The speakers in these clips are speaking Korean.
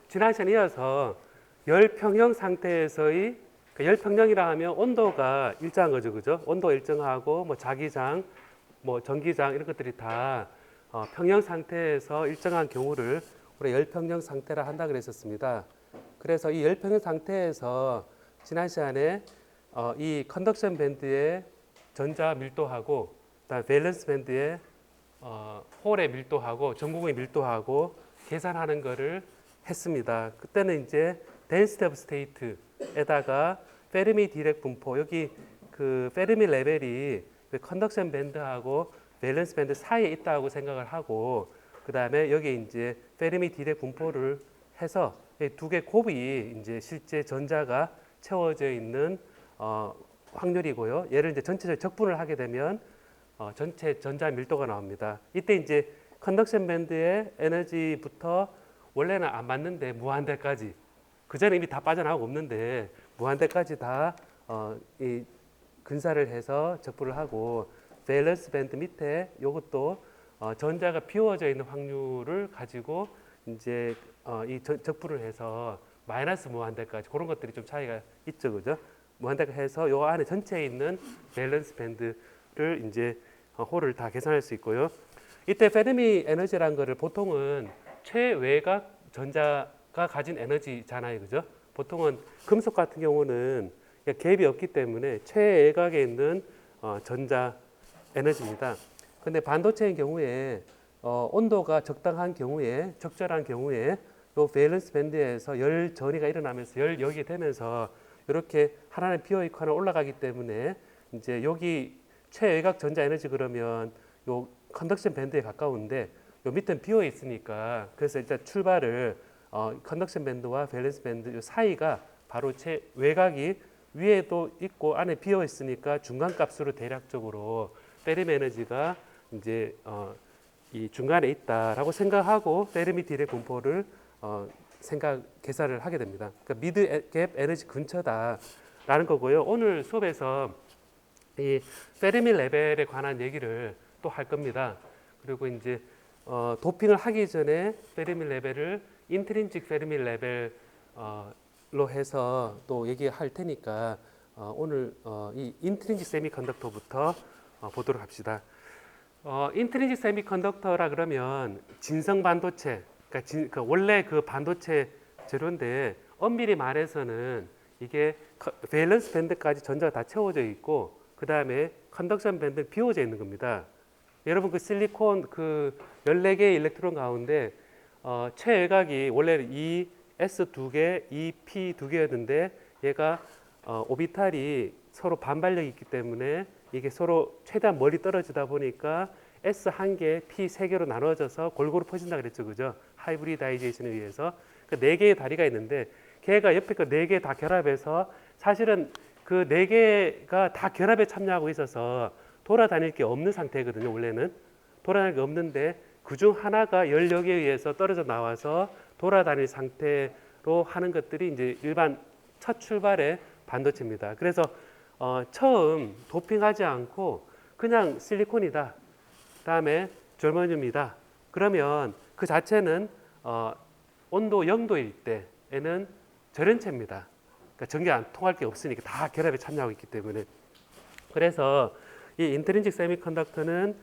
지난 시간에 이어서 열평형 상태에서의 열평형이라 하면 온도가 일정한 거죠, 그죠? 온도가 일정하고 뭐 자기장, 뭐 전기장 이런 것들이 다 평형 상태에서 일정한 경우를 우리가 열평형 상태라 한다 그랬었습니다. 그래서 이 열평형 상태에서 지난 시간에 이 컨덕션 밴드의 전자 밀도하고 그다음 밸런스 밴드의 홀의 밀도하고 전공의 밀도하고 계산하는 거를 했습니다. 그때는 이제 density of state에다가 페르미 디렉 분포, 여기 그 페르미 레벨이 컨덕션 밴드하고 밸런스 밴드 사이에 있다고 생각을 하고, 그 다음에 여기 이제 페르미 디렉 분포를 해서 두 개 곱이 이제 실제 전자가 채워져 있는 확률이고요. 얘를 이제 전체적으로 적분을 하게 되면 전체 전자 밀도가 나옵니다. 이때 이제 컨덕션 밴드의 에너지부터 원래는 안 맞는데 무한대까지, 그 전에 이미 다 빠져나오고 없는데 무한대까지 다 이 근사를 해서 적분을 하고, 밸런스 밴드 밑에 이것도 전자가 비워져 있는 확률을 가지고 이제 이 적분을 해서 마이너스 무한대까지, 그런 것들이 좀 차이가 있죠, 그죠? 무한대까지 해서 요 안에 전체에 있는 밸런스 밴드를 이제 홀을 다 계산할 수 있고요. 이때 페르미 에너지라는 거를 보통은 최외곽 전자가 가진 에너지잖아요, 그죠? 보통은 금속 같은 경우는 갭이 없기 때문에 최외곽에 있는 전자 에너지입니다. 근데 반도체의 경우에 온도가 적당한 경우에, 적절한 경우에 요 밸런스 밴드에서 열 전이가 일어나면서 열 여기 되면서 이렇게 하나는 비어 있고 하나 올라가기 때문에 이제 여기 최외곽 전자 에너지 그러면 요 컨덕션 밴드에 가까운데 요 밑은 비어 있으니까, 그래서 일단 출발을 컨덕션 밴드와 밸런스 밴드 요 사이가 바로 최외곽이 위에도 있고 안에 비어 있으니까 중간 값으로 대략적으로 페르미 에너지가 이제 이 중간에 있다라고 생각하고 페르미 디렉 분포를 계산을 하게 됩니다. 그러니까 미드 갭 에너지 근처다라는 거고요. 오늘 수업에서 이 페르미 레벨에 관한 얘기를 또 할 겁니다. 그리고 이제 도핑을 하기 전에 페르미 레벨을 인트린직 페르미 레벨로 해서 또 얘기할 테니까 오늘 이 인트린직 세미컨덕터부터 보도록 합시다. 인트린직 세미컨덕터라 그러면 진성 반도체, 그러니까 원래 그 반도체 재료인데 엄밀히 말해서는 이게 밸런스 밴드까지 전자가 다 채워져 있고 그 다음에 컨덕션 밴드는 비워져 있는 겁니다. 여러분 그 실리콘 그 14개의 일렉트론 가운데 최외곽이 원래 ES 2개, EP 2개였는데 얘가 오비탈이 서로 반발력이 있기 때문에 이게 서로 최대한 멀리 떨어지다 보니까 S 1개, P 3개로 나눠져서 골고루 퍼진다 그랬죠, 그죠? 하이브리다이제이션에 의해서 그 4개의 다리가 있는데 걔가 옆에 그 4개 다 결합해서 사실은 그 4개가 다 결합에 참여하고 있어서 돌아다닐 게 없는 상태거든요. 원래는 돌아다닐 게 없는데 그중 하나가 열력에 의해서 떨어져 나와서 돌아다닐 상태로 하는 것들이 이제 일반 첫 출발의 반도체입니다. 그래서 처음 도핑하지 않고 그냥 실리콘이다, 다음에 절머듐이다 그러면 그 자체는 온도 0도일 때에는 절연체입니다. 그러니까 전기 안 통할 게 없으니까 다 결합에 참여하고 있기 때문에. 그래서 이 인트린직 세미컨덕터는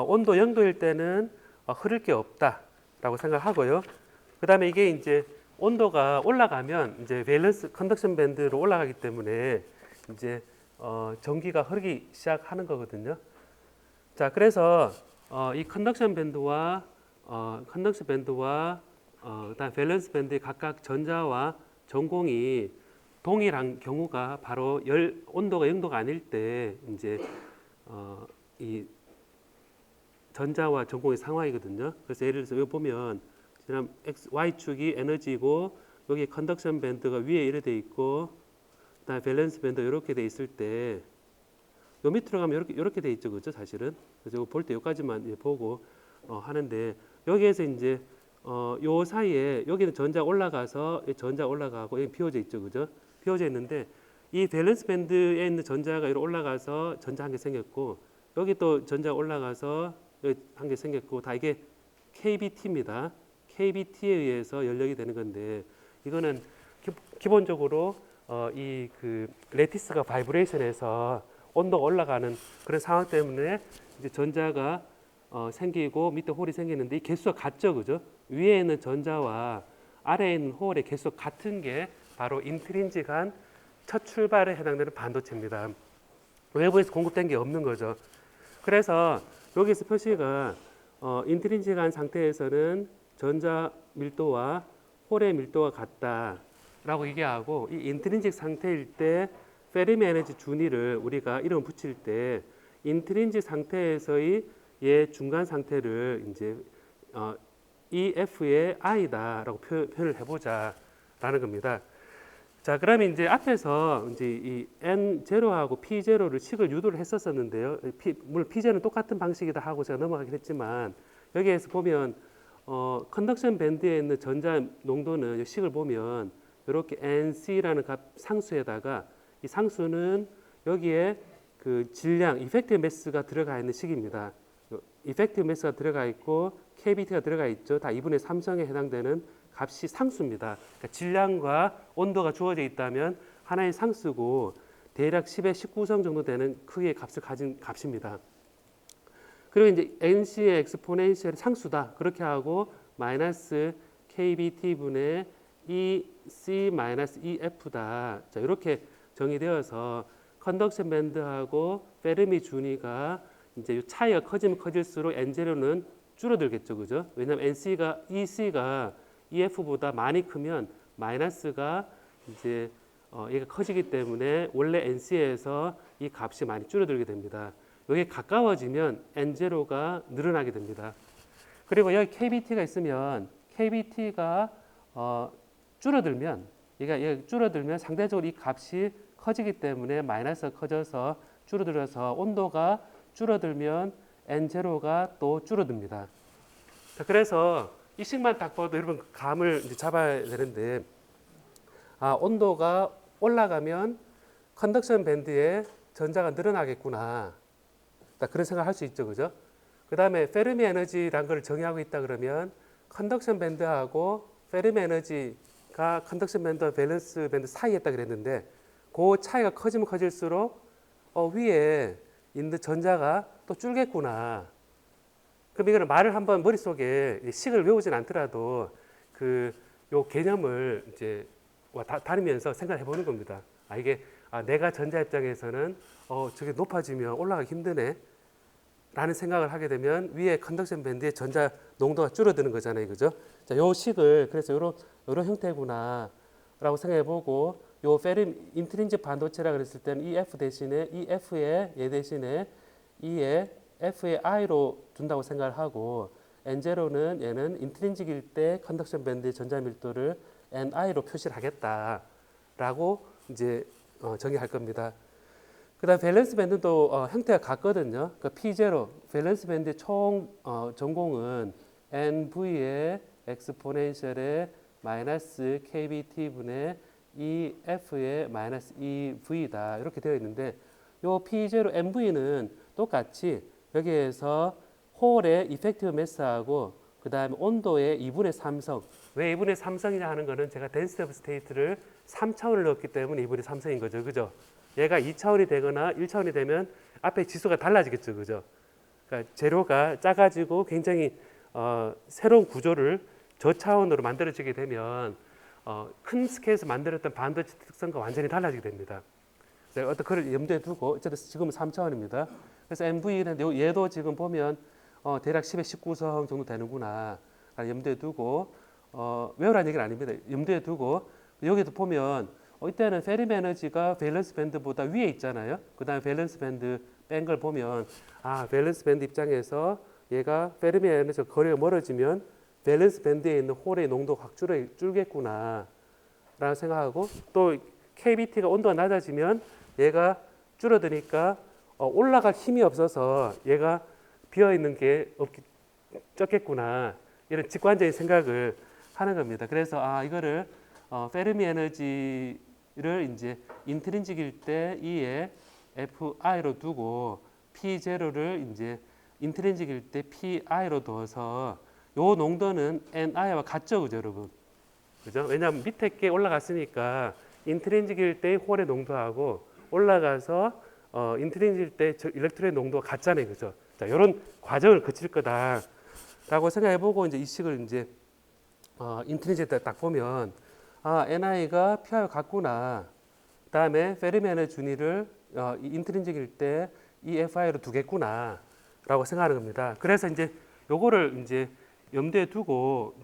온도 0도일 때는 흐를 게 없다라고 생각하고요. 그 다음에 이게 이제 온도가 올라가면 이제 밸런스 컨덕션 밴드로 올라가기 때문에 이제 전기가 흐르기 시작하는 거거든요. 자, 그래서 이 컨덕션 밴드와 그다음 밸런스 밴드의 각각 전자와 전공이 동일한 경우가 바로 온도가 0도가 아닐 때 이제 이 전자와 전공의 상황이거든요. 그래서 예를 들어서 여기 보면 지금 Y축이 에너지고 여기 컨덕션 밴드가 위에 이렇게 돼 있고 그다음에 밸런스 밴드 이렇게 돼 있을 때 요 밑으로 가면 이렇게 돼 있죠, 그죠? 사실은. 그래서 이거 볼 때 여기까지만 보고 하는데 여기에서 이제 요 사이에 여기는 전자 올라가서 전자 올라가고 여기 비워져 있죠, 그죠? 비워져 있는데 이 밸런스 밴드에 있는 전자가 이렇게 올라가서 전자 한 개 생겼고 여기 또 전자 올라가서 여기 한 개 생겼고 다 이게 KBT입니다. KBT에 의해서 연력이 되는 건데 이거는 기본적으로 이 그 레티스가 바이브레이션에서 온도가 올라가는 그런 상황 때문에 이제 전자가 생기고 밑에 홀이 생기는데 이 개수가 같죠, 그죠? 위에 있는 전자와 아래에 있는 홀의 개수가 같은 게 바로 인트린직한 첫 출발에 해당되는 반도체입니다. 외부에서 공급된 게 없는 거죠. 그래서 여기서 표시가 인트린직한 상태에서는 전자 밀도와 홀의 밀도가 같다라고 얘기하고 이 인트린직 상태일 때 페르미 에너지 준위를 우리가 이름 붙일 때 인트린직 상태에서의 얘 중간 상태를 이제 EF의 I다라고 표현을 해보자라는 겁니다. 자, 그러면 이제 앞에서 이제 이 N0하고 P0를 식을 유도를 했었었는데요. 물론 P0는 똑같은 방식이다 하고 제가 넘어가긴 했지만 여기에서 보면 컨덕션 밴드에 있는 전자 농도는 식을 보면 이렇게 NC라는 값 상수에다가 이 상수는 여기에 그 질량, 이펙티브 매스가 들어가 있는 식입니다. 이펙티브 매스가 들어가 있고 KBT가 들어가 있죠. 다 2분의 3성에 해당되는 값이 상수입니다. 그러니까 질량과 온도가 주어져 있다면 하나의 상수고 대략 10의 19성 정도 되는 크기의 값을 가진 값입니다. 그리고 이제 NC의 엑스포넨셜이 상수다. 그렇게 하고 마이너스 KBT분의 EC 마이너스 EF다. 자, 이렇게 정의되어서 컨덕션 밴드하고 페르미 준위가 이제 차이가 커지면 커질수록 N0는 줄어들겠죠, 그죠? 왜냐하면 EC가 EF보다 많이 크면 마이너스가 이제 얘가 커지기 때문에 원래 NC에서 이 값이 많이 줄어들게 됩니다. 여기 가까워지면 N0가 늘어나게 됩니다. 그리고 여기 KBT가 있으면 KBT가 줄어들면 얘가 줄어들면 상대적으로 이 값이 커지기 때문에 마이너스가 커져서 줄어들어서 온도가 줄어들면 N0가 또 줄어듭니다. 자, 그래서 이 식만 딱 봐도 여러분 감을 이제 잡아야 되는데 온도가 올라가면 컨덕션 밴드에 전자가 늘어나겠구나. 그런 생각을 할 수 있죠, 그죠? 그 다음에 페르미 에너지라는 걸 정의하고 있다 그러면 컨덕션 밴드하고 페르미 에너지가 컨덕션 밴드와 밸런스 밴드 사이에 있다 그랬는데 그 차이가 커지면 커질수록 위에 있는 전자가 또 줄겠구나. 그럼 이거는 말을 한번 머릿속에 식을 외우진 않더라도 요 개념을 이제 다니면서 생각해 보는 겁니다. 이게 내가 전자 입장에서는 저게 높아지면 올라가기 힘드네 라는 생각을 하게 되면 위에 컨덕션 밴드의 전자 농도가 줄어드는 거잖아요, 그죠? 자, 요 식을 그래서 요런 형태구나 라고 생각해 보고 요 인트린직 반도체라 그랬을 때는 EF 대신에 EF의 얘 대신에 E의 F의 I로 둔다고 생각을 하고 N0는 얘는 인트린직일 때 컨덕션 밴드의 전자 밀도를 NI로 표시를 하겠다라고 이제 정의할 겁니다. 그다음 밸런스 밴드도 형태가 같거든요. 그러니까 P0 밸런스 밴드의 총 전공은 NV의 엑스포넨셜의 마이너스 KBT분의 EF의 마이너스 EV다 이렇게 되어 있는데 요 P0 NV는 똑같이 여기에서 홀의 이펙티브 매스하고 그 다음에 온도의 2분의 3성. 왜 2분의 3성이냐 하는 거는 제가 덴시티 오브 스테이트를 3차원을 넣었기 때문에 2분의 3성인 거죠. 그죠? 얘가 2차원이 되거나 1차원이 되면 앞에 지수가 달라지겠죠. 그죠? 그러니까 재료가 작아지고 굉장히 새로운 구조를 저차원으로 만들어지게 되면 큰 스케일에서 만들었던 반도체 특성과 완전히 달라지게 됩니다. 어떤 그걸 염두에 두고 어쨌든 지금은 3차원입니다. 그래서 MV는 얘도 지금 보면 대략 10의 19성 정도 되는구나 염두에 두고 외우라는 얘기는 아닙니다. 염두에 두고 여기도 보면 이때는 페르미 에너지가 밸런스 밴드보다 위에 있잖아요. 그 다음에 밸런스 밴드 뺀 걸 보면 밸런스 밴드 입장에서 얘가 페르미 에너지가 거리가 멀어지면 밸런스 밴드에 있는 홀의 농도가 확 줄겠구나 라고 생각하고 또 KBT가 온도가 낮아지면 얘가 줄어드니까 올라갈 힘이 없어서 얘가 비어있는 게 적겠구나 이런 직관적인 생각을 하는 겁니다. 그래서 이거를 페르미 에너지를 이제 인트린직일 때 E에 FI로 두고 P0를 이제 인트린직일 때 PI로 둬서 요 농도는 NI와 같죠, 그죠, 여러분? 그죠? 왜냐하면 밑에 게 올라갔으니까 인트린직일 때 홀의 농도하고 올라가서 인트린직일 때 일렉트론의 농도가 같잖아요, 그죠? 자, 이런 과정을 거칠 거다라고 생각해보고 이제 이 식을 이제 인트린직 때 딱 보면 NI가 P와 같구나. 그다음에 페르미안의 준위를 인트린직일 때 EFI로 두겠구나라고 생각하는 겁니다. 그래서 이제 요거를 이제 염두에 두고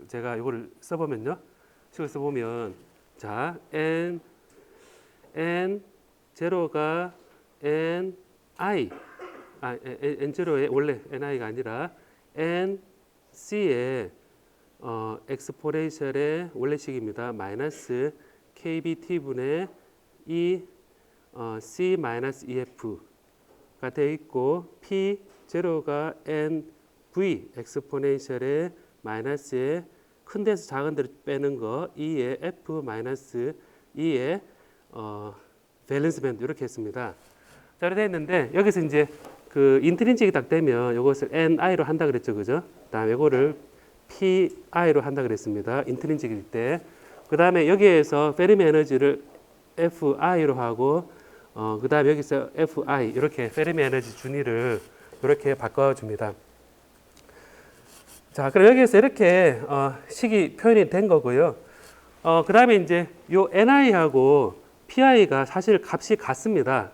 제가 요거를 써보면요. 식을 써보면 자 N0가 NI N0의 원래 NI가 아니라 NC의 엑스포넨셜의 원래식입니다. 마이너스 KBT분의 E C 마이너스 EF가 되어 있고 P0가 NV 엑스포넨셜의 마이너스의 큰 데서 작은 데를 빼는 거 E의 F 마이너스 E의 밸런스 밴드 이렇게 했습니다. 자, 이렇게 했는데 여기서 이제 그 인트린직이 딱 되면 이것을 NI로 한다 그랬죠, 그죠? 다음에 이거를 PI로 한다 그랬습니다. 인트린직일 때. 그 다음에 여기에서 페르미 에너지를 FI로 하고 그 다음에 여기서 FI 이렇게 페르미 에너지 준위를 이렇게 바꿔줍니다. 자, 그럼 여기에서 이렇게 식이 표현이 된 거고요. 그 다음에 이제 요 NI하고 PI가 사실 값이 같습니다.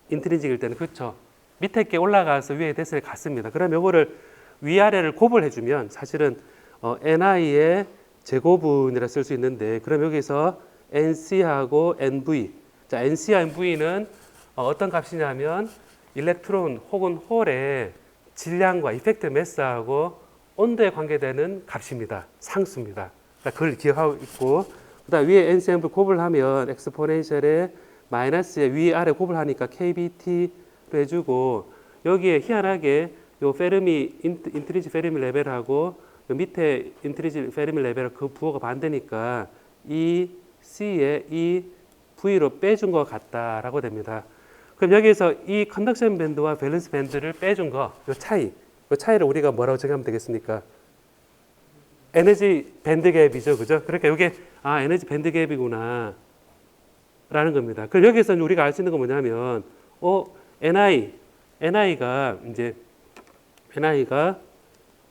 인트린직일 때는 그렇죠. 밑에 게 올라가서 위에 대선에 같습니다. 그럼 요거를 위아래를 곱을 해주면 사실은 NI의 제곱분이라 쓸 수 있는데 그럼 여기서 NC하고 NV 자 NC와 NV는 어떤 값이냐면 일렉트론 혹은 홀의 질량과 이펙트 매스하고 온도에 관계되는 값입니다. 상수입니다. 그러니까 그걸 기억하고 있고 그다음 위에 NC, NV 곱을 하면 엑스포넨셜에 마이너스에 위아래 곱을 하니까 KBT로 해주고 여기에 희한하게 요 페르미 인트리지 페르미 레벨하고 요 밑에 인트리지 페르미 레벨 그 부호가 반대니까 이 C에 이 V로 빼준 것 같다라고 됩니다. 그럼 여기서 이 컨덕션 밴드와 밸런스 밴드를 빼준 거, 요 차이를 우리가 뭐라고 정하면 되겠습니까? 에너지 밴드 갭이죠, 그죠? 그러니까 이게 에너지 밴드 갭이구나 라는 겁니다. 그럼 여기서 우리가 알 수 있는 건 뭐냐면, NI가 이제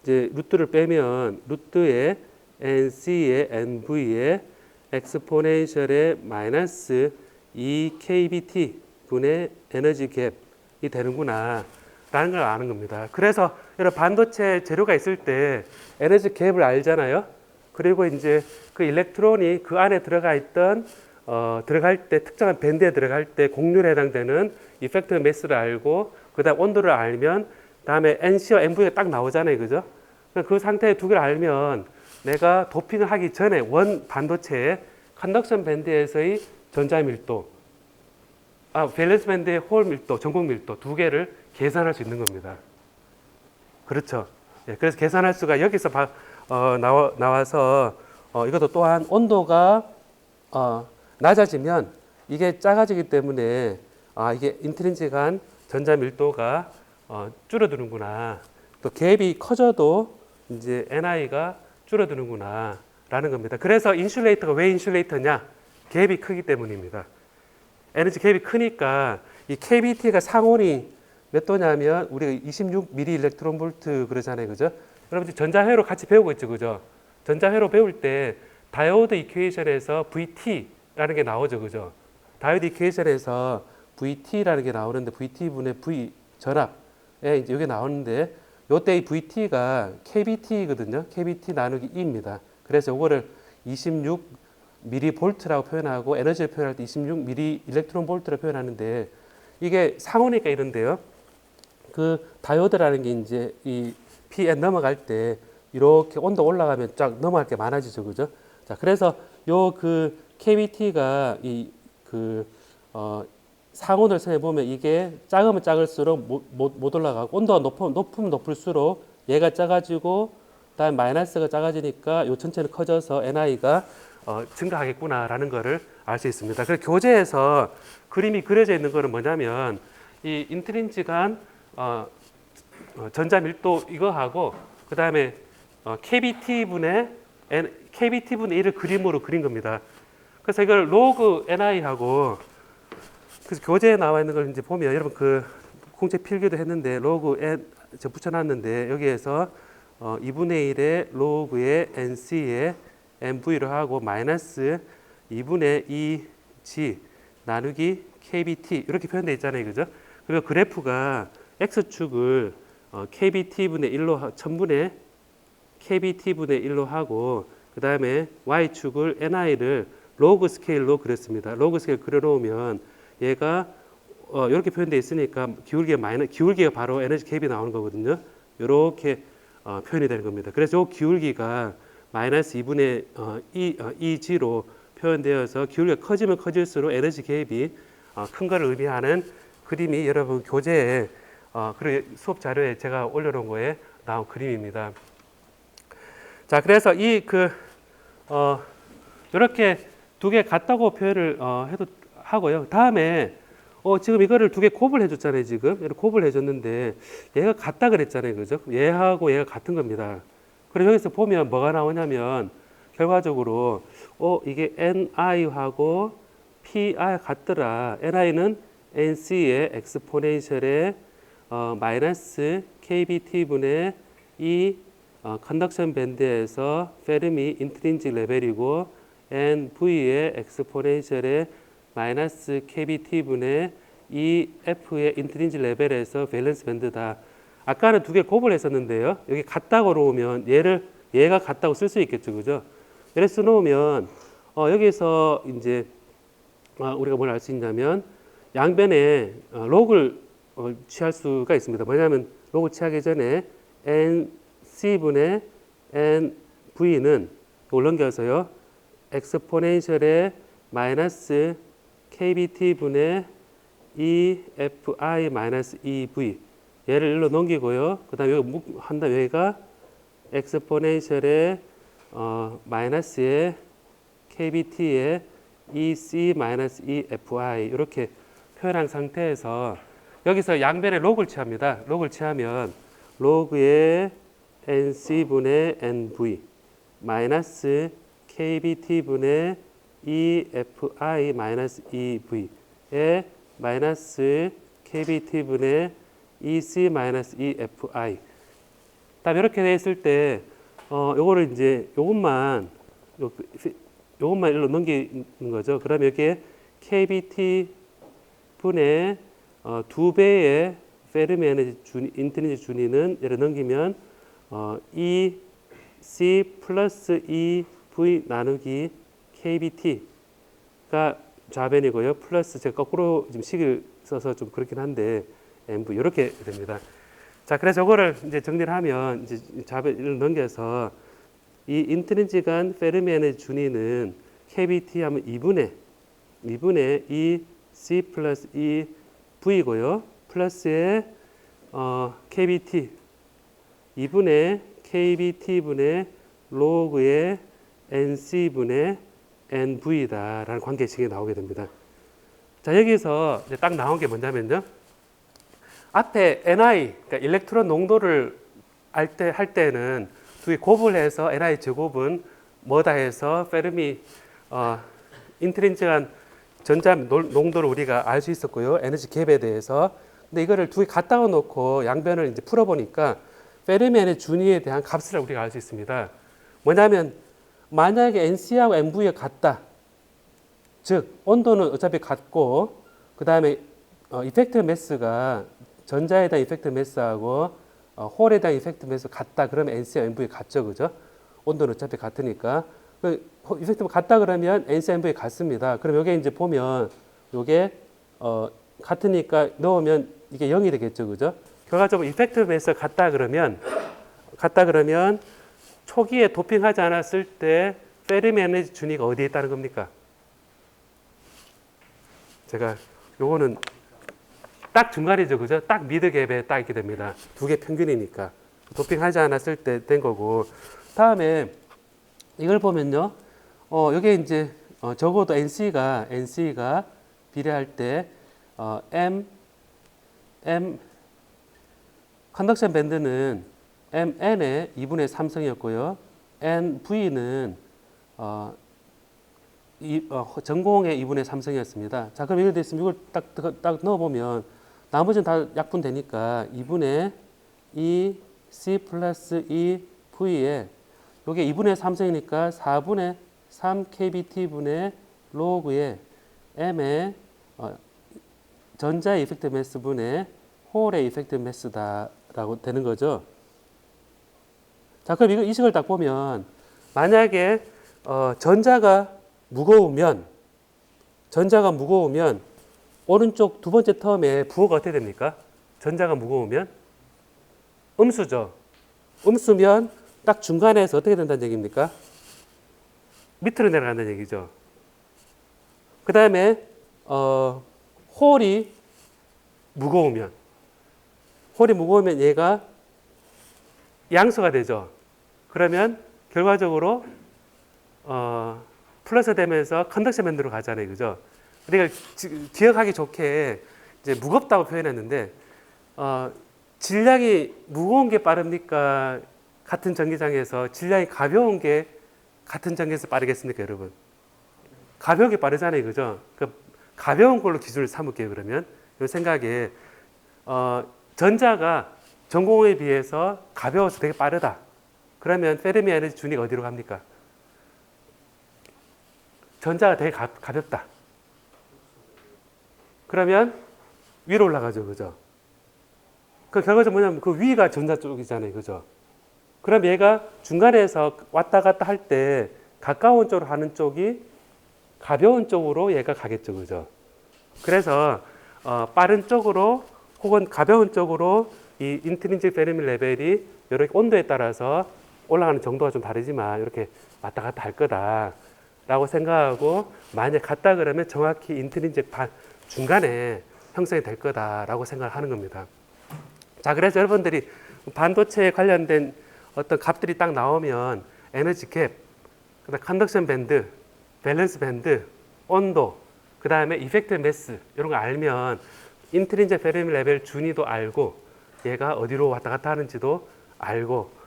루트를 빼면 루트에 NC의 NV의 엑스포넨셜의 마이너스 2kBT 분의 에너지 갭이 되는구나 라는 걸 아는 겁니다. 그래서 여러 반도체 재료가 있을 때 에너지 갭을 알잖아요. 그리고 이제 그 일렉트론이 그 안에 들어가 있던 들어갈 때 특정한 밴드에 들어갈 때 곡률에 해당되는 이펙트 매스를 알고 그다음 온도를 알면 다음에 NC와 NV가 딱 나오잖아요, 그죠? 그 상태의 두 개를 알면 내가 도핑을 하기 전에 원 반도체의 컨덕션 밴드에서의 전자 밀도, 밸런스 밴드의 홀 밀도, 전곡 밀도 두 개를 계산할 수 있는 겁니다. 그렇죠? 예, 그래서 계산할 수가 여기서 나와서 이것도 또한 온도가 낮아지면 이게 작아지기 때문에 이게 인트린직한 전자 밀도가 줄어드는구나. 또 갭이 커져도 이제 NI가 줄어드는구나 라는 겁니다. 그래서 인슐레이터가 왜 인슐레이터냐? 갭이 크기 때문입니다. 에너지 갭이 크니까 이 KBT가 상온이 몇 도냐면 우리가 26 미리 일렉트론 볼트 그러잖아요, 그죠? 여러분들 전자회로 같이 배우고 있죠, 그죠? 전자회로 배울 때 다이오드 이퀘이션에서 VT라는 게 나오죠, 그죠? 다이오드 이퀘이션에서 VT라는 게 나오는데 VT분의 V 전압에 이제 이게 나오는데 요때 이 VT가 KBT거든요. KBT 나누기 E입니다. 그래서 요거를 26 미리 볼트라고 표현하고 에너지를 표현할 때 26 미리 일렉트론 볼트로 표현하는데 이게 상호니까 이런데요. 그 다이오드라는 게 이제 이 Pn 넘어갈 때 이렇게 온도 올라가면 쫙 넘어갈 게 많아지죠, 그죠? 자, 그래서 요 그 KBT가 상온을 생각해 보면 이게 작으면 작을수록 못 올라가고 온도가 높으면 높을수록 얘가 작아지고 그다음에 마이너스가 작아지니까 요 전체는 커져서 NI가 증가하겠구나라는 것을 알 수 있습니다. 그래서 교재에서 그림이 그려져 있는 것은 뭐냐면 이 인트린직한 전자 밀도 이거하고 그다음에 KBT분의 1을 그림으로 그린 겁니다. 그래서 이걸 로그 NI하고 그래서 교재에 나와 있는 걸 이제 보면 여러분 그 공책 필기도 했는데 로그 N 저 붙여놨는데 여기에서 2분의 1의 로그의 NC에 NV로 하고 마이너스 2분의 2G 나누기 KBT 이렇게 표현되어 있잖아요. 그죠? 그리고 그래프가 X축을 KBT분의 1로 1000분의 KBT분의 1로 하고 그 다음에 Y축을 NI를 로그 스케일로 그렸습니다. 로그 스케일 그려놓으면 얘가 이렇게 표현되어 있으니까 기울기가 바로 에너지 갭이 나오는 거거든요. 이렇게 표현이 되는 겁니다. 그래서 이 기울기가 마이너스 2분의 2G로 표현되어서 기울기가 커지면 커질수록 에너지 갭이 큰 것을 의미하는 그림이 여러분 교재에 그리고 수업 자료에 제가 올려놓은 거에 나온 그림입니다. 자, 그래서 이렇게 두 개 같다고 표현을 해도 하고요. 다음에 지금 이거를 두 개 곱을 해줬잖아요. 지금 이렇게 곱을 해줬는데 얘가 같다 그랬잖아요. 그죠? 얘하고 얘가 같은 겁니다. 그리고 여기서 보면 뭐가 나오냐면 결과적으로 이게 NI하고 PI 같더라. NI는 NC의 엑스포넨셜의 마이너스 KBT분의 이 컨덕션 밴드에서 페르미 인트린직 레벨이고 NV의 엑스포넨셜의 마이너스 KBT분의 이 F의 인트린직 레벨에서 밸런스 밴드다. 아까는 두 개 곱을 했었는데요. 여기 같다고 놓으면 얘가 같다고 쓸 수 있겠죠. 그죠? 예를 써 놓으면 여기서 이제 우리가 뭘 알 수 있냐면 양변에 로그를 취할 수가 있습니다. 뭐냐면 로그 취하기 전에 NC분의 NV는 이걸 넘겨서요. 엑스포넨셜의 마이너스 KBT분의 EFI 마이너스 EV 얘를 일로 넘기고요. 그 다음에 여기 한 다음에 여기가 엑스포넨셜의 마이너스의 KBT의 EC 마이너스 EFI 이렇게 표현한 상태에서 여기서 양변에 로그를 취합니다. 로그를 취하면 로그의 NC분의 NV 마이너스 KBT분의 EFI 마이너스 EV의 마이너스 KBT분의 EC 마이너스 EFI. 다음 이렇게 돼 있을 때 요거를 이제 요것만 일로 넘기는 거죠. 그러면 여기에 KBT 분의 2배의 페르미 에너지 인트린식 준위는 얘를 넘기면 EC 플러스 EV 나누기 KBT가 좌변이고요. 플러스 제가 거꾸로 지금 식을 써서 좀 그렇긴 한데 MV 이렇게 됩니다. 자, 그래서 이거를 이제 정리를 하면 이제 좌변을 넘겨서 이 인트린직한 페르미 에너지 준위는 KBT 하면 2분의 E C 플러스 E V고요. 플러스에 KBT 2분의 KBT분의 로그의 NC분의 NV다라는 관계식이 나오게 됩니다. 자, 여기서 이제 딱 나온 게 뭐냐면요. 앞에 NI, 그러니까 일렉트론 농도를 할 때는 두 개 곱을 해서 NI 제곱은 뭐다 해서 페르미 인트린직한 전자 농도를 우리가 알 수 있었고요. 에너지 갭에 대해서. 근데 이거를 두 개 갖다 놓고 양변을 이제 풀어보니까 페르미 에너지 준위에 대한 값을 우리가 알 수 있습니다. 뭐냐면 만약에 NC하고 NV가 같다. 즉 온도는 어차피 같고 그 다음에 이펙트 매스가 전자에 대한 이펙트 매스하고 홀에 대한 이펙트 매스 같다. 그러면 NC와 NV 같죠. 그죠? 온도는 어차피 같으니까. 이펙트 같다 그러면 NC, NV 같습니다. 그럼 여기 이제 보면 요게 같으니까 넣으면 이게 0이 되겠죠. 그죠? 결과적으로 이펙트 매스가 같다 그러면 초기에 도핑하지 않았을 때 페르미 에너지 준위가 어디에 있다는 겁니까? 제가 요거는 딱 중간이죠. 그죠? 딱 미드 갭에 딱 있게 됩니다. 두 개 평균이니까. 도핑하지 않았을 때 된 거고. 다음에 이걸 보면요. 여기 이제 적어도 NC가 비례할 때 M 컨덕션 밴드는 MN의 2분의 3승이었고요. NV는 전공의 2분의 3승이었습니다. 자, 그럼 이렇게 됐으면 이걸 딱 넣어보면 나머지는 다 약분되니까 2분의 2 C 플러스 2 V에 요게 2분의 3승이니까 4분의 3 KBT분의 로그의 M의 전자의 이펙트 매스분의 홀의 이펙트 매스다라고 되는 거죠. 자, 그럼 이거 이식을 딱 보면 만약에 전자가 무거우면 오른쪽 두 번째 텀에 부호가 어떻게 됩니까? 전자가 무거우면 음수죠. 음수면 딱 중간에서 어떻게 된다는 얘기입니까? 밑으로 내려간다는 얘기죠. 그 다음에 홀이 무거우면 얘가 양수가 되죠. 그러면 결과적으로 플러스 되면서 컨덕션 밴드로 가잖아요, 그죠? 우리가 기억하기 좋게 이제 무겁다고 표현했는데 질량이 무거운 게 빠릅니까? 같은 전기장에서 질량이 가벼운 게 같은 전기에서 빠르겠습니까, 여러분? 가벼운 게 빠르잖아요, 그죠? 그 가벼운 걸로 기준을 삼을게요, 그러면. 이 생각에 전자가 전공에 비해서 가벼워서 되게 빠르다. 그러면 페르미 에너지 준위가 어디로 갑니까? 전자가 되게 가볍다. 그러면 위로 올라가죠, 그죠? 그 결과적으로 뭐냐면 그 위가 전자 쪽이잖아요, 그죠? 그럼 얘가 중간에서 왔다 갔다 할 때 가까운 쪽으로 가는 쪽이 가벼운 쪽으로 얘가 가겠죠, 그죠? 그래서 빠른 쪽으로 혹은 가벼운 쪽으로 이 인트린식 페르미 레벨이 이렇게 온도에 따라서 올라가는 정도가 좀 다르지만 이렇게 왔다 갔다 할 거다라고 생각하고 만약 갔다 그러면 정확히 인트린식 중간에 형성이 될 거다라고 생각을 하는 겁니다. 자, 그래서 여러분들이 반도체에 관련된 어떤 값들이 딱 나오면 에너지 갭, 그다음 컨덕션 밴드, 밸런스 밴드, 온도, 그 다음에 이펙트 매스 이런 거 알면 인트린식 페르미 레벨 준위도 알고 얘가 어디로 왔다 갔다 하는지도 알고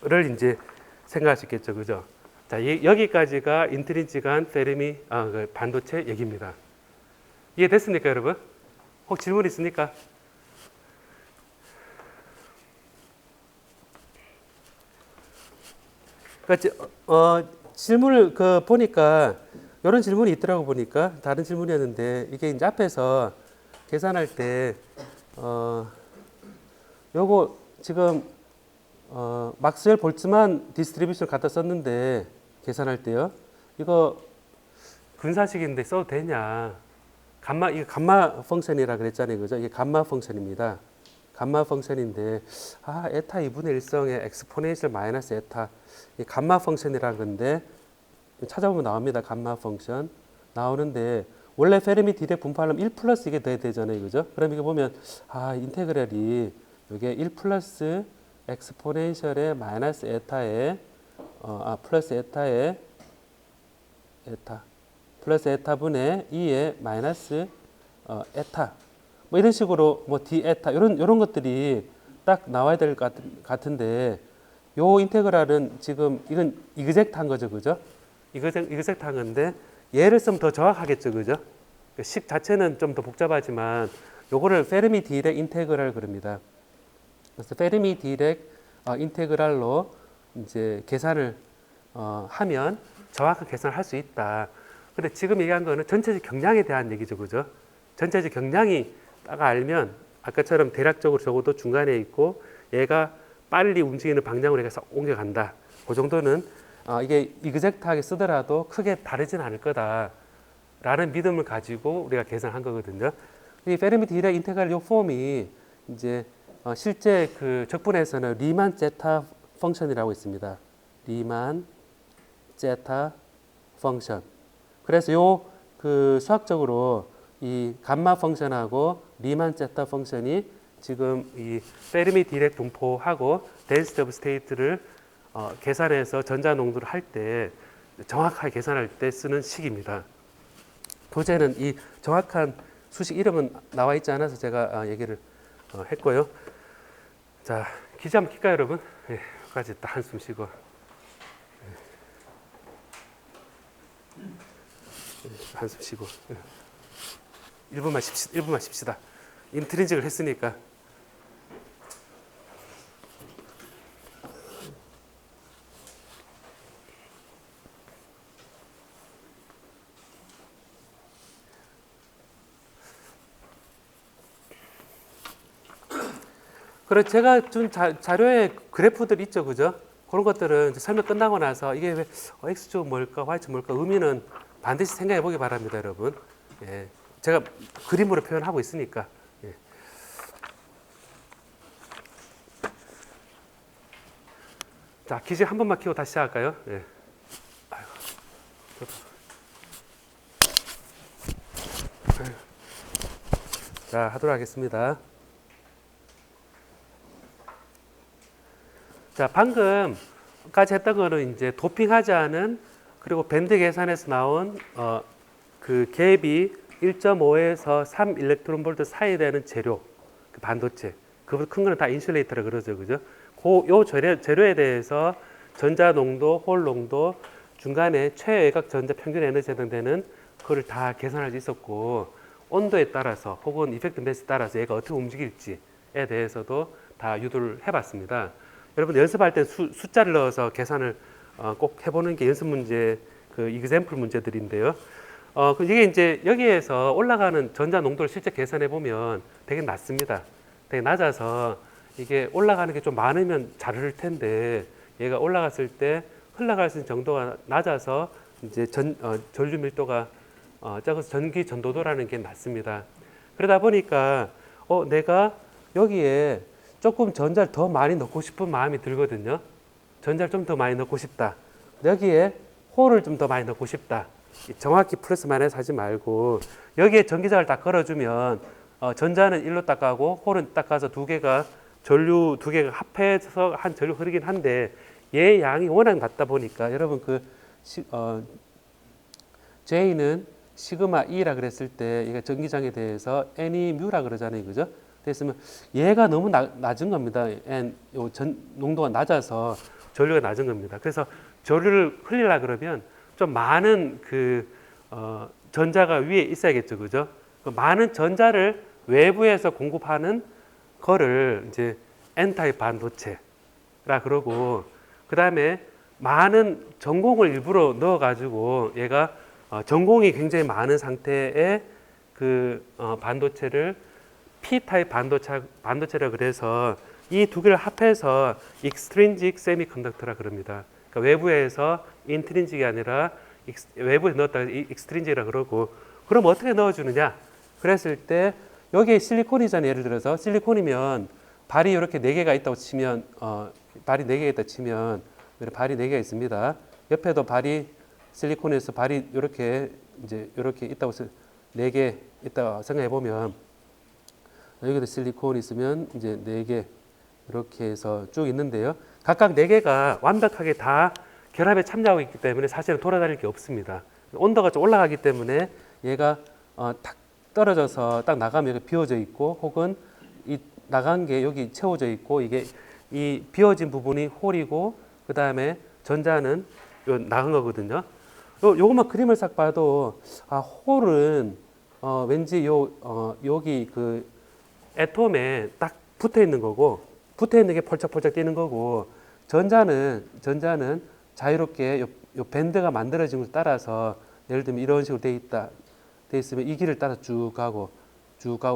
를 이제 생각할 수 있겠죠, 그죠? 자, 여기까지가 인트린식한 페르미 그 반도체 얘기입니다. 이해됐습니까, 여러분? 혹 질문 있습니까? 그러니까 질문을 보니까 이런 질문이 있더라고 보니까 다른 질문이었는데 이게 이제 앞에서 계산할 때 요거 지금 막스웰 볼츠만 디스트리뷰션 갖다 썼는데 계산할 때요. 이거 근사식인데 써도 되냐? 이거 감마 펑션이라 그랬잖아요, 그죠? 이게 감마 펑션입니다. 감마 펑션인데 에타 2분의 1성의 엑스포넨셜 마이너스 에타 이 감마 펑션이라는 건데 찾아보면 나옵니다. 감마 펑션 나오는데 원래 페르미 디렉 분포하려면 1 플러스 이게 돼야 되잖아요, 그죠? 그럼 이거 보면 인테그랄이 이게 1 플러스 엑스포넨셜의 마이너스 에타에 플러스 에타의 에타 플러스 에타 분의 2의 마이너스 에타 뭐 이런 식으로 뭐 d 에타 이런 것들이 딱 나와야 될 것 같은데 요 인테그랄은 지금 이건 이그젝트한 거죠, 그죠? 이그젝트한 건데 얘를 쓰면 더 정확하겠죠, 그죠? 식 자체는 좀 더 복잡하지만 요거를 페르미 디렉 인테그랄 그럽니다. 그래서 페르미 디렉 인테그랄로 이제 계산을 하면 정확한 계산을 할 수 있다. 근데 지금 얘기한 거는 전체적 경량에 대한 얘기죠, 그죠? 전체적 경량이 딱 알면 아까처럼 대략적으로 적어도 중간에 있고 얘가 빨리 움직이는 방향으로 해서 옮겨간다. 그 정도는 이게 이그젝트하게 쓰더라도 크게 다르진 않을 거다라는 믿음을 가지고 우리가 계산한 거거든요. 이 페르미 디렉 인테그랄 요 폼이 이제 실제 그 적분에서는 리만 제타 펑션이라고 있습니다. 리만 제타 펑션. 그래서 요 그 수학적으로 이 감마 펑션하고 리만 제타 펑션이 지금 이 페르미 디렉 분포하고 덴시티 오브 스테이트를 계산해서 전자 농도를 할 때 정확하게 계산할 때 쓰는 식입니다. 도제는 이 정확한 수식 이름은 나와 있지 않아서 제가 얘기를 했고요. 자, 기지 한번 킬까요, 여러분? 예, 여기까지 딱 한숨 쉬고. 한숨 쉬고. 1분만 쉽시다. 인트린직을 했으니까. 그리고 제가 준 자료에 그래프들 있죠, 그죠? 그런 것들은 이제 설명 끝나고 나서 이게 왜 X축 뭘까, Y축 뭘까 의미는 반드시 생각해 보기 바랍니다, 여러분. 예, 제가 그림으로 표현하고 있으니까. 예. 자, 기지 한 번만 키고 다시 시작할까요? 예. 아이고. 자, 하도록 하겠습니다. 자, 방금까지 했던 거는 이제 도핑하지 않은 그리고 밴드 계산에서 나온 그 갭이 1.5에서 3 일렉트론 볼트 사이 되는 재료, 그 반도체. 그보다 큰 거는 다 인슐레이터라 그러죠, 그죠? 요 재료에 대해서 전자 농도, 홀 농도, 중간에 최외곽 전자 평균 에너지 해당되는 그걸 다 계산할 수 있었고, 온도에 따라서 혹은 이펙트 매스에 따라서 얘가 어떻게 움직일지에 대해서도 다 유도를 해봤습니다. 여러분 연습할 때 숫자를 넣어서 계산을 꼭 해보는 게 연습 문제, 그 이그샘플 문제들인데요. 이게 이제 여기에서 올라가는 전자 농도를 실제 계산해 보면 되게 낮습니다. 되게 낮아서 이게 올라가는 게 좀 많으면 잘 흐를 텐데 얘가 올라갔을 때 흘러갈 수 있는 정도가 낮아서 이제 전류 밀도가 적어서 전기 전도도라는 게 낮습니다. 그러다 보니까 내가 여기에 조금 전자를 더 많이 넣고 싶은 마음이 들거든요. 전자를 좀 더 많이 넣고 싶다. 여기에 홀을 좀 더 많이 넣고 싶다. 정확히 플러스 마이너스 하지 말고 여기에 전기장을 딱 걸어주면 전자는 1로 딱 가고 홀은 딱 가서 전류 두 개가 합해서 한 전류 흐르긴 한데 얘 양이 워낙 낮다 보니까 여러분 J는 시그마 E라 그랬을 때 이게 전기장에 대해서 N이 뮤라 그러잖아요, 그죠? 됐으면 얘가 너무 낮은 겁니다. 농도가 낮아서 전류가 낮은 겁니다. 그래서 전류를 흘리려 그러면 좀 많은 전자가 위에 있어야겠죠, 그죠? 많은 전자를 외부에서 공급하는 거를 이제 N타입 반도체라 그러고, 그 다음에 많은 전공을 일부러 넣어가지고 얘가 전공이 굉장히 많은 상태의 반도체를 P타입 반도체라 그래서 이 두 개를 합해서 extrinsic semiconductor라 그럽니다. 그러니까 외부에서 인트린직이 아니라 외부에 넣었다가 extrinsic이라 그러고, 그럼 어떻게 넣어주느냐? 그랬을 때 여기에 실리콘이잖아요. 예를 들어서 실리콘이면 발이 이렇게 4개가 있다고 치면 발이 4개가 있다 치면 발이 4개가 있습니다. 옆에도 발이 실리콘에서 발이 이렇게 있다고 해서 4개 있다고 생각해 보면 여기도 실리콘이 있으면 이제 4개 이렇게 해서 쭉 있는데요. 각각 4개가 완벽하게 다 결합에 참여하고 있기 때문에 사실은 돌아다닐 게 없습니다. 온도가 좀 올라가기 때문에 얘가 탁 떨어져서 딱 나가면 여기 비워져 있고, 혹은 이 나간 게 여기 채워져 있고, 이게 이 비워진 부분이 홀이고 그 다음에 전자는 요 나간 거거든요. 요것만 그림을 싹 봐도 홀은 왠지 여기 애톰에 딱 붙어 있는 거고, 붙어 있는 게 펄쩍펄쩍 뛰는 거고, 전자는 자유롭게 요 밴드가 만들어진 것에 따라서 예를 들면 이런 식으로 돼 있으면 이 길을 따라 쭉 가고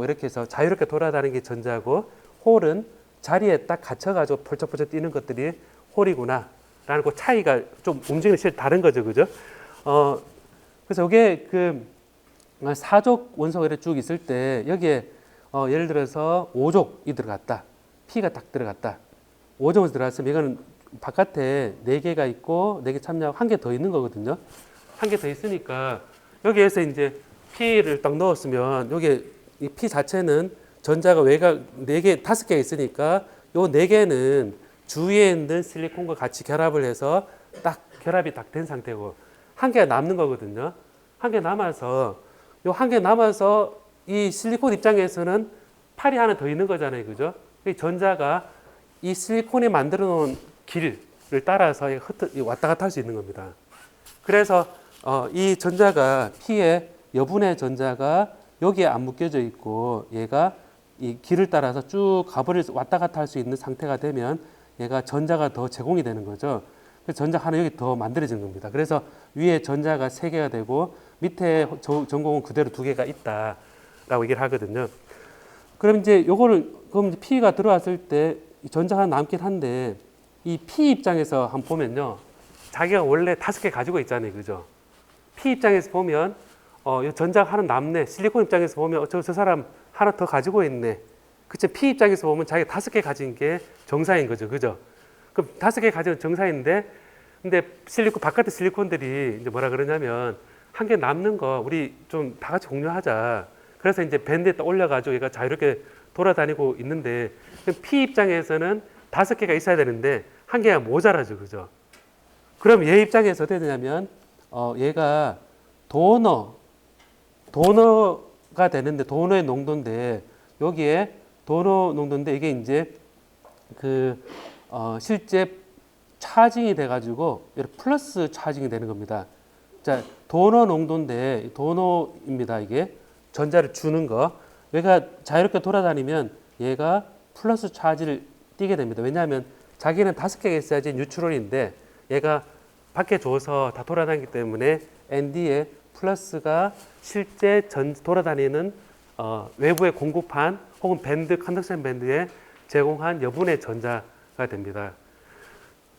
이렇게 해서 자유롭게 돌아다니는 게 전자고, 홀은 자리에 딱 갇혀가지고 펄쩍펄쩍 뛰는 것들이 홀이구나 라는 그 차이가 좀 움직이는 실제 다른 거죠, 그죠? 그래서 이게 사족 원소가 이렇게 쭉 있을 때 여기에 예를 들어서 5족이 들어갔다. P가 딱 들어갔다. 5족이 들어갔으면 이거는 바깥에 4개가 있고 4개 참여하고 1개 더 있는 거거든요. 1개 더 있으니까 여기에서 이제 P를 딱 넣었으면 여기 이 P 자체는 전자가 외곽 4개, 5개 있으니까 요 4개는 주위에 있는 실리콘과 같이 결합을 해서 딱 결합이 딱 된 상태고 1개가 남는 거거든요. 1개 남아서 요 1개 남아서 이 실리콘 입장에서는 팔이 하나 더 있는 거잖아요, 그죠? 이 전자가 이 실리콘이 만들어 놓은 길을 따라서 왔다 갔다 할 수 있는 겁니다. 그래서 이 전자가 P의 여분의 전자가 여기에 안 묶여져 있고 얘가 이 길을 따라서 쭉 가버릴 왔다 갔다 할 수 있는 상태가 되면 얘가 전자가 더 제공이 되는 거죠. 그래서 전자 하나 여기 더 만들어진 겁니다. 그래서 위에 전자가 3개가 되고 밑에 전공은 그대로 2개가 있다라고 얘기를 하거든요. 그럼 이제 요거를 그럼 P가 들어왔을 때 전자가 남긴 한데 이 P 입장에서 한번 보면요. 자기가 원래 5개 가지고 있잖아요. 그죠? P 입장에서 보면 전자가 하나 남네. 실리콘 입장에서 보면 저 사람 하나 더 가지고 있네. 그쵸? P 입장에서 보면 자기가 5개 가진 게 정상인 거죠. 그죠? 그럼 5개 가진 정상인데 근데 실리콘 바깥의 실리콘들이 이제 뭐라 그러냐면 한 개 남는 거 우리 좀 다 같이 공유하자. 그래서 이제 밴드에 딱 올려가지고 얘가 자유롭게 돌아다니고 있는데 P 입장에서는 5개가 있어야 되는데 한 개가 모자라죠. 그죠? 그럼 얘 입장에서 어떻게 되냐면 얘가 도너가 되는데 도너의 농도인데 여기에 도너 농도인데 이게 이제 실제 차징이 돼가지고 이렇게 플러스 차징이 되는 겁니다. 자, 도너 농도인데 도너입니다. 이게 전자를 주는 거. 얘가 자유롭게 돌아다니면 얘가 플러스 차지를 띠게 됩니다. 왜냐하면 자기는 5개가 있어야지 뉴트론인데 얘가 밖에 줘서 다 돌아다니기 때문에 ND에 플러스가 실제 돌아다니는 외부의 공급한 혹은 밴드, 컨덕션 밴드에 제공한 여분의 전자가 됩니다.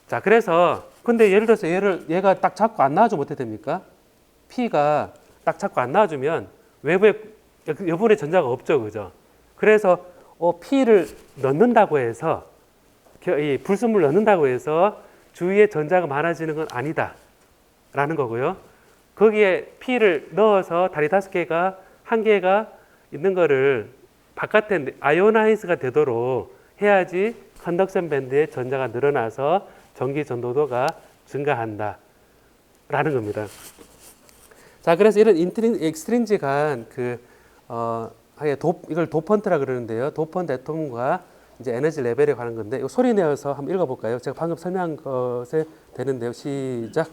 자, 그래서 근데 예를 들어서 얘가 딱 잡고 안 나와주면 어떻게 됩니까? P가 딱 잡고 안 나와주면 외부에 여분의 전자가 없죠, 그죠? 그래서 P를 넣는다고 해서 이 불순물 넣는다고 해서 주위에 전자가 많아지는 건 아니다라는 거고요. 거기에 P를 넣어서 다리 5개가 한 개가 있는 거를 바깥에 아이오나이즈가 되도록 해야지 컨덕션 밴드의 전자가 늘어나서 전기 전도도가 증가한다라는 겁니다. 자, 그래서 이런 익스트린직한 이걸 도펀트라 그러는데요. 도펀트 애톰과 이제 에너지 레벨에 관한 건데, 이거 소리 내어서 한번 읽어볼까요? 제가 방금 설명한 것에 되는데요. 시작.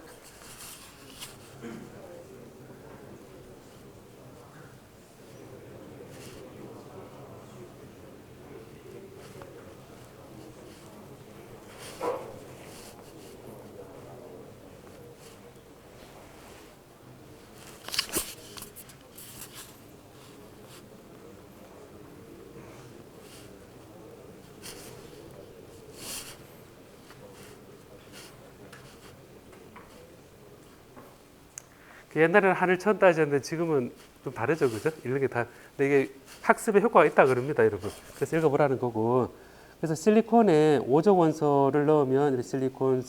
옛날에는 하늘 처음 따졌는데 지금은 좀 다르죠, 그죠? 이런 게 다. 근데 이게 학습에 효과가 있다 그럽니다, 여러분. 그래서 읽어보라는 거고. 그래서 실리콘에 5적 원소를 넣으면 실리콘,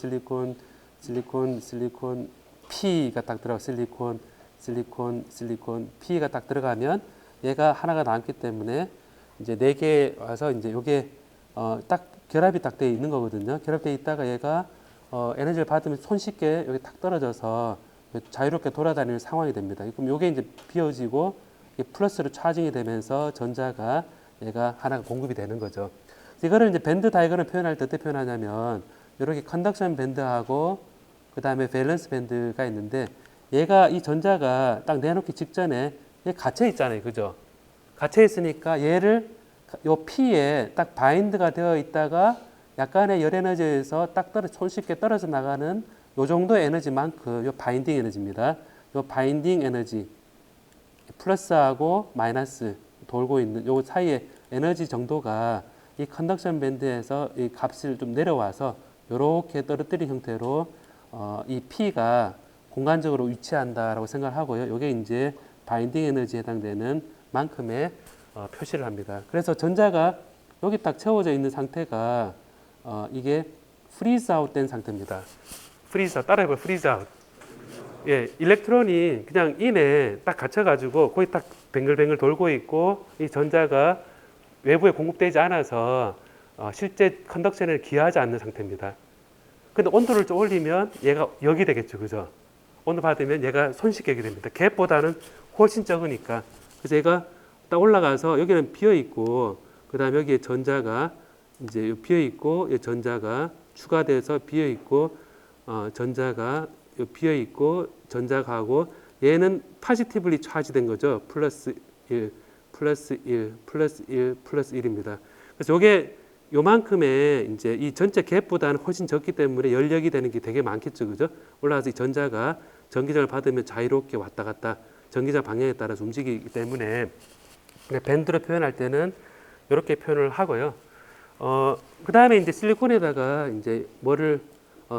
P가 딱 들어가. 실리콘, P가 딱 들어가면 얘가 하나가 남기 때문에 이제 4개 와서 이제 요게 딱 결합이 딱 돼 있는 거거든요. 결합돼 있다가 얘가 에너지를 받으면 손쉽게 여기 딱 떨어져서 자유롭게 돌아다니는 상황이 됩니다. 그럼 이게 이제 비워지고 플러스로 차징이 되면서 전자가 얘가 하나가 공급이 되는 거죠. 이거를 이제 밴드 다이그램을 표현할 때 어떻게 표현하냐면 이렇게 컨덕션 밴드하고 그 다음에 밸런스 밴드가 있는데 얘가 이 전자가 딱 내놓기 직전에 얘 갇혀 있잖아요, 그죠? 갇혀 있으니까 얘를 요 P에 딱 바인드가 되어 있다가 약간의 열 에너지에서 딱 손쉽게 떨어져 나가는 요 정도의 에너지만큼 요 바인딩 에너지입니다. 요 바인딩 에너지 플러스하고 마이너스 돌고 있는 요 사이의 에너지 정도가 이 컨덕션 밴드에서 이 값을 좀 내려와서 요렇게 떨어뜨린 형태로 이 P가 공간적으로 위치한다라고 생각하고요. 요게 이제 바인딩 에너지에 해당되는 만큼의 표시를 합니다. 그래서 전자가 여기 딱 채워져 있는 상태가 이게 프리즈 아웃 된 상태입니다. 프리즈 아웃, 따라해봐요. 프리즈 아웃. 예, 일렉트론이 그냥 인에 딱 갇혀가지고 거기 딱 뱅글뱅글 돌고 있고 이 전자가 외부에 공급되지 않아서 실제 컨덕션을 기하지 않는 상태입니다. 근데 온도를 좀 올리면 얘가 역이 되겠죠, 그죠? 온도 받으면 얘가 손쉽게 역이 됩니다. 갭보다는 훨씬 적으니까. 그래서 얘가 딱 올라가서 여기는 비어 있고, 그 다음에 여기에 전자가 이제 비어 있고 이 전자가 추가돼서 비어 있고 전자가 비어 있고 전자가 하고 얘는 파지티블리 차지된 거죠. 플러스 1, 플러스 1, 플러스 1, 플러스 1입니다. 그래서 요게 요만큼의 이제 이 전체 갭보다는 훨씬 적기 때문에 연력이 되는 게 되게 많겠죠. 그죠? 올라가서 이 전자가 전기장을 받으면 자유롭게 왔다 갔다 전기장 방향에 따라서 움직이기 때문에 밴드로 표현할 때는 이렇게 표현을 하고요. 그 다음에 이제 실리콘에다가 이제 뭐를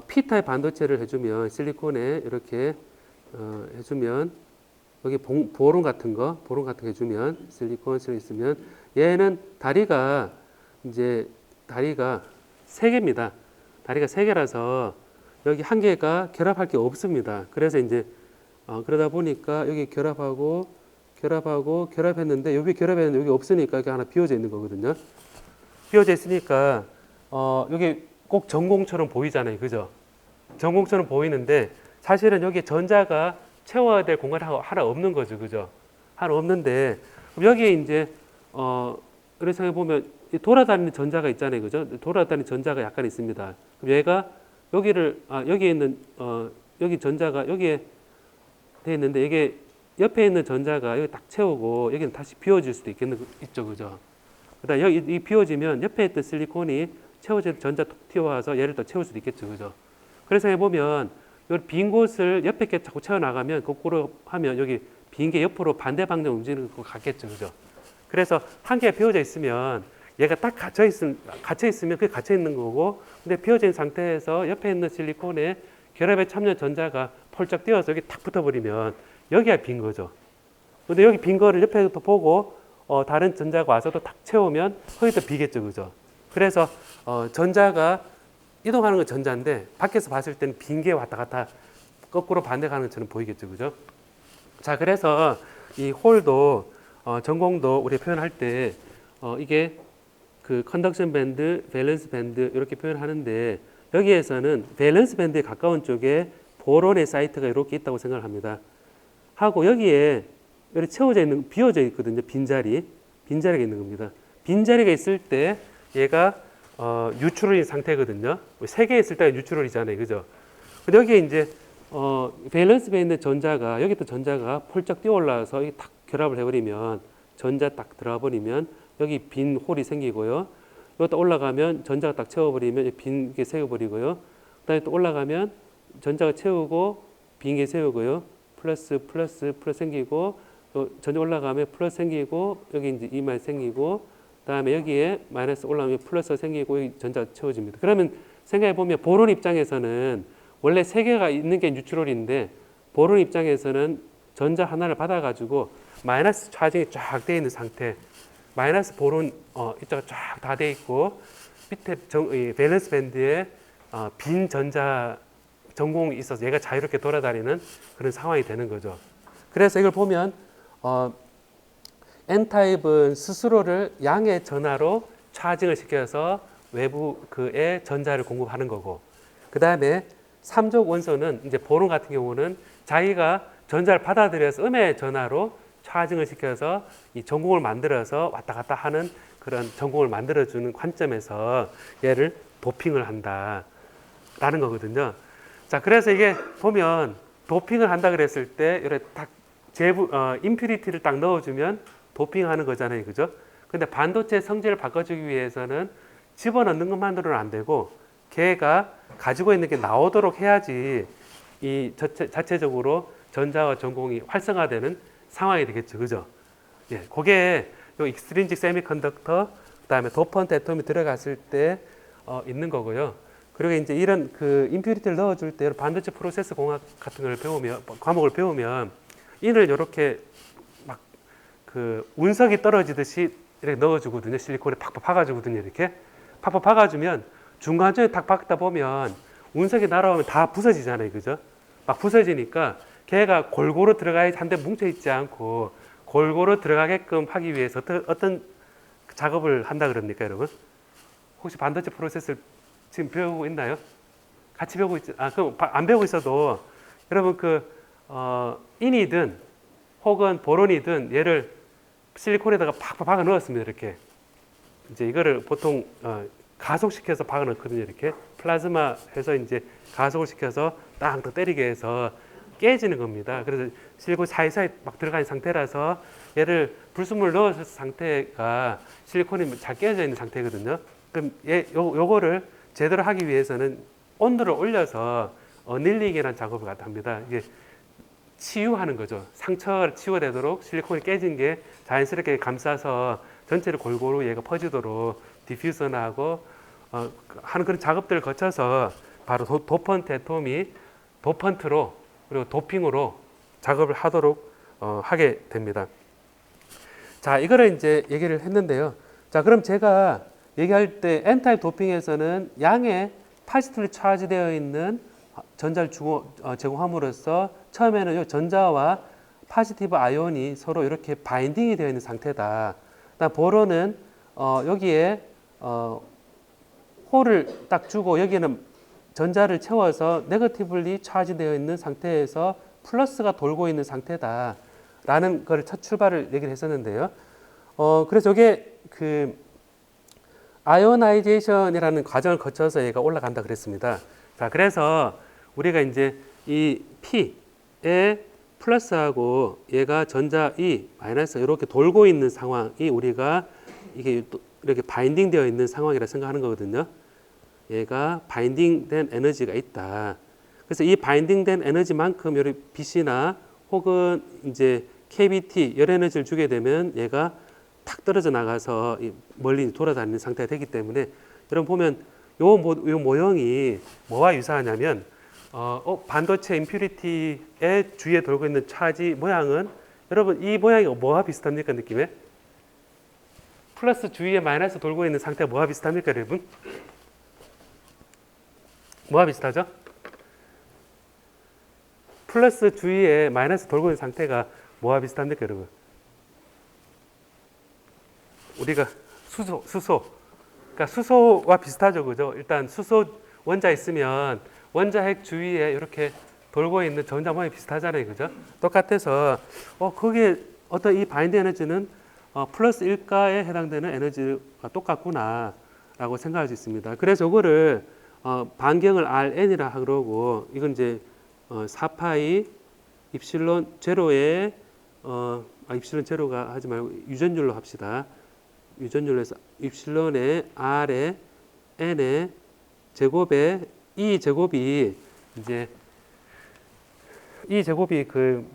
P타입 반도체를 해주면 실리콘에 이렇게 해주면 여기 보론 같은 거 해주면 실리콘 있으면 얘는 다리가 세 개입니다. 다리가 세 개라서 여기 한 개가 결합할 게 없습니다. 그래서 이제 그러다 보니까 여기 결합했는데 여기 결합했는데 여기 없으니까 여기 하나 비어져 있는 거거든요. 비어져 있으니까 여기 꼭 전공처럼 보이잖아요. 그죠? 전공처럼 보이는데 사실은 여기 전자가 채워야 될 공간이 하나 없는 거죠. 그죠? 하나 없는데 여기에 이제 이렇게 생각해 보면 돌아다니는 전자가 있잖아요. 그죠? 돌아다니는 전자가 약간 있습니다. 그럼 얘가 여기에 있는 여기 전자가 여기에 돼 있는데 이게 옆에 있는 전자가 여기 딱 채우고 여기는 다시 비워질 수도 있죠. 그죠? 그다음 여기 이 비워지면 옆에 있던 실리콘이 채워진 전자 톡 튀어와서 얘를 또 채울 수도 있겠죠. 그죠? 그래서 해보면 이 빈 곳을 옆에 게 자꾸 채워나가면 거꾸로 하면 여기 빈 게 옆으로 반대 방향 움직이는 것 같겠죠. 그죠? 그래서 한 개가 비워져 있으면 얘가 딱 갇혀 있으면 그게 갇혀 있는 거고, 근데 비워진 상태에서 옆에 있는 실리콘에 결합에 참여한 전자가 펄쩍 뛰어서 여기 탁 붙어버리면 여기가 빈 거죠. 근데 여기 빈 거를 옆에서 또 보고 다른 전자가 와서 또 탁 채우면 거기도 비겠죠. 그죠? 그래서 전자가 이동하는 건 전자인데 밖에서 봤을 때는 빈 게 왔다 갔다 거꾸로 반대 가는 것처럼 보이겠죠. 그죠? 자, 그래서 이 홀도 전공도 우리 표현할 때 이게 그 컨덕션 밴드, 밸런스 밴드 이렇게 표현하는데 여기에서는 밸런스 밴드에 가까운 쪽에 보론의 사이트가 이렇게 있다고 생각을 합니다. 하고 여기에 이렇게 채워져 있는 비어져 있거든요. 빈자리가 있는 겁니다. 빈자리가 있을 때 얘가 뉴트럴인 상태거든요. 세 개 있을 때가 뉴트럴이잖아요. 그죠? 근데 여기에 이제 밸런스 밴드 전자가 여기 또 전자가 펄쩍 뛰어 올라와서 이게 탁 결합을 해버리면 전자 딱 들어가 버리면 여기 빈 홀이 생기고요. 이것도 올라가면 전자가 딱 채워버리면 빈 게 세워버리고요. 그다음에 또 올라가면 전자가 채우고 빈 게 세우고요. 플러스 생기고 또 전자 올라가면 플러스 생기고 여기 이제 이말 생기고 그다음에 여기에 마이너스 올라가면 플러스 생기고 여기 전자가 채워집니다. 그러면 생각해 보면 보론 입장에서는 원래 세 개가 있는 게 뉴트럴인데 보론 입장에서는 전자 하나를 받아가지고 마이너스 차징이 쫙 되어 있는 상태. 마이너스 보론 입자가 쫙 다 돼 있고 밑에 밸런스 밴드에 빈 전자 전공이 있어서 얘가 자유롭게 돌아다니는 그런 상황이 되는 거죠. 그래서 이걸 보면 N타입은 스스로를 양의 전하로 차징을 시켜서 외부 그에 전자를 공급하는 거고, 그 다음에 3족 원소는 이제 보론 같은 경우는 자기가 전자를 받아들여서 음의 전하로 차징을 시켜서 이 전공을 만들어서 왔다 갔다 하는 그런 전공을 만들어주는 관점에서 얘를 도핑을 한다라는 거거든요. 자, 그래서 이게 보면 도핑을 한다 그랬을 때 이렇게 딱 임퓨리티를 딱 넣어주면 도핑하는 거잖아요. 그죠? 근데 반도체 성질을 바꿔주기 위해서는 집어넣는 것만으로는 안 되고 걔가 가지고 있는 게 나오도록 해야지 이 자체적으로 전자와 전공이 활성화되는 상황이 되겠죠. 그죠? 예, 그게 요 익스트린직 세미컨덕터, 그다음에 도펀트 애톰이 들어갔을 때 있는 거고요. 그리고 이제 이런 그 임퓨리티를 넣어줄 때 반도체 프로세스 공학 같은 걸 배우면 과목을 배우면 이를 이렇게 막 그 운석이 떨어지듯이 이렇게 넣어주거든요. 실리콘에 팍팍 박아주거든요. 이렇게 팍팍 박아주면 중간중에 탁 박다 보면 운석이 날아오면 다 부서지잖아요. 그죠? 막 부서지니까 걔가 골고루 들어가야지 한데 뭉쳐있지 않고 골고루 들어가게끔 하기 위해서 어떤 작업을 한다 그럽니까, 여러분? 혹시 반도체 프로세스를 지금 배우고 있나요? 같이 배우고 있지? 그럼 안 배우고 있어도 여러분 인이든 혹은 보론이든 얘를 실리콘에다가 팍팍 박아 넣었습니다. 이렇게. 이제 이거를 보통 가속시켜서 박아넣거든요. 이렇게 플라즈마 해서 이제 가속을 시켜서 땅 때리게 해서 깨지는 겁니다. 그래서 실리콘 사이사이 막 들어가 있는 상태라서 얘를 불순물을 넣었을 상태가 실리콘이 잘 깨져 있는 상태거든요. 그럼 요거를 제대로 하기 위해서는 온도를 올려서 어닐링이라는 작업을 합니다. 이게 치유하는 거죠. 상처를 치유되도록 실리콘이 깨진 게 자연스럽게 감싸서 전체를 골고루 얘가 퍼지도록 디퓨저하고 하는 그런 작업들을 거쳐서 바로 도펀트 애톰이 도펀트로 그리고 도핑으로 작업을 하도록 하게 됩니다. 자, 이거를 이제 얘기를 했는데요. 자, 그럼 제가 얘기할 때 N타입 도핑에서는 양의 파지티브리 차지되어 있는 전자를 제공함으로써 처음에는 이 전자와 파지티브 아이온이 서로 이렇게 바인딩이 되어 있는 상태다. 그다음 보로는 여기에 홀을 딱 주고 여기는 전자를 채워서 네거티블리 차지되어 있는 상태에서 플러스가 돌고 있는 상태다. 라는 걸 첫 출발을 얘기를 했었는데요. 그래서 이게 그 아이오나이제이션이라는 과정을 거쳐서 얘가 올라간다 그랬습니다. 자, 그래서 우리가 이제 이 P에 플러스하고 얘가 전자 E 마이너스 이렇게 돌고 있는 상황이 우리가 이게 이렇게 바인딩 되어 있는 상황이라 생각하는 거거든요. 얘가 바인딩된 에너지가 있다. 그래서 이 바인딩된 에너지만큼 여기 빛이나 혹은 이제 KBT 열 에너지를 주게 되면 얘가 탁 떨어져 나가서 멀리 돌아다니는 상태가 되기 때문에 여러분 보면 요 모형이 뭐와 유사하냐면 반도체 임퓨리티의 주위에 돌고 있는 차지 모양은 여러분 이 모양이 뭐와 비슷합니까 느낌에? 플러스 주위에 마이너스 돌고 있는 상태가 뭐와 비슷합니까 여러분? 뭐와 비슷하죠? 플러스 주위에 마이너스 돌고 있는 상태가 뭐와 비슷합니까 여러분? 우리가 수소. 그러니까 수소와 비슷하죠, 그죠? 일단 수소 원자 있으면 원자핵 주위에 이렇게 돌고 있는 전자 모양이 비슷하잖아요, 그죠? 똑같아서 거기에 어떤 이 바인드 에너지는 플러스 1가에 해당되는 에너지가 똑같구나라고 생각할 수 있습니다. 그래서 이거를 반경을 RN이라 그러고 이건 이제 4파이 입실론 제로에 입실론 제로가 하지 말고 유전율로 합시다. 유전율로 해서 입실론에 R에 N에 제곱에 E 제곱이 이제 E 제곱이 그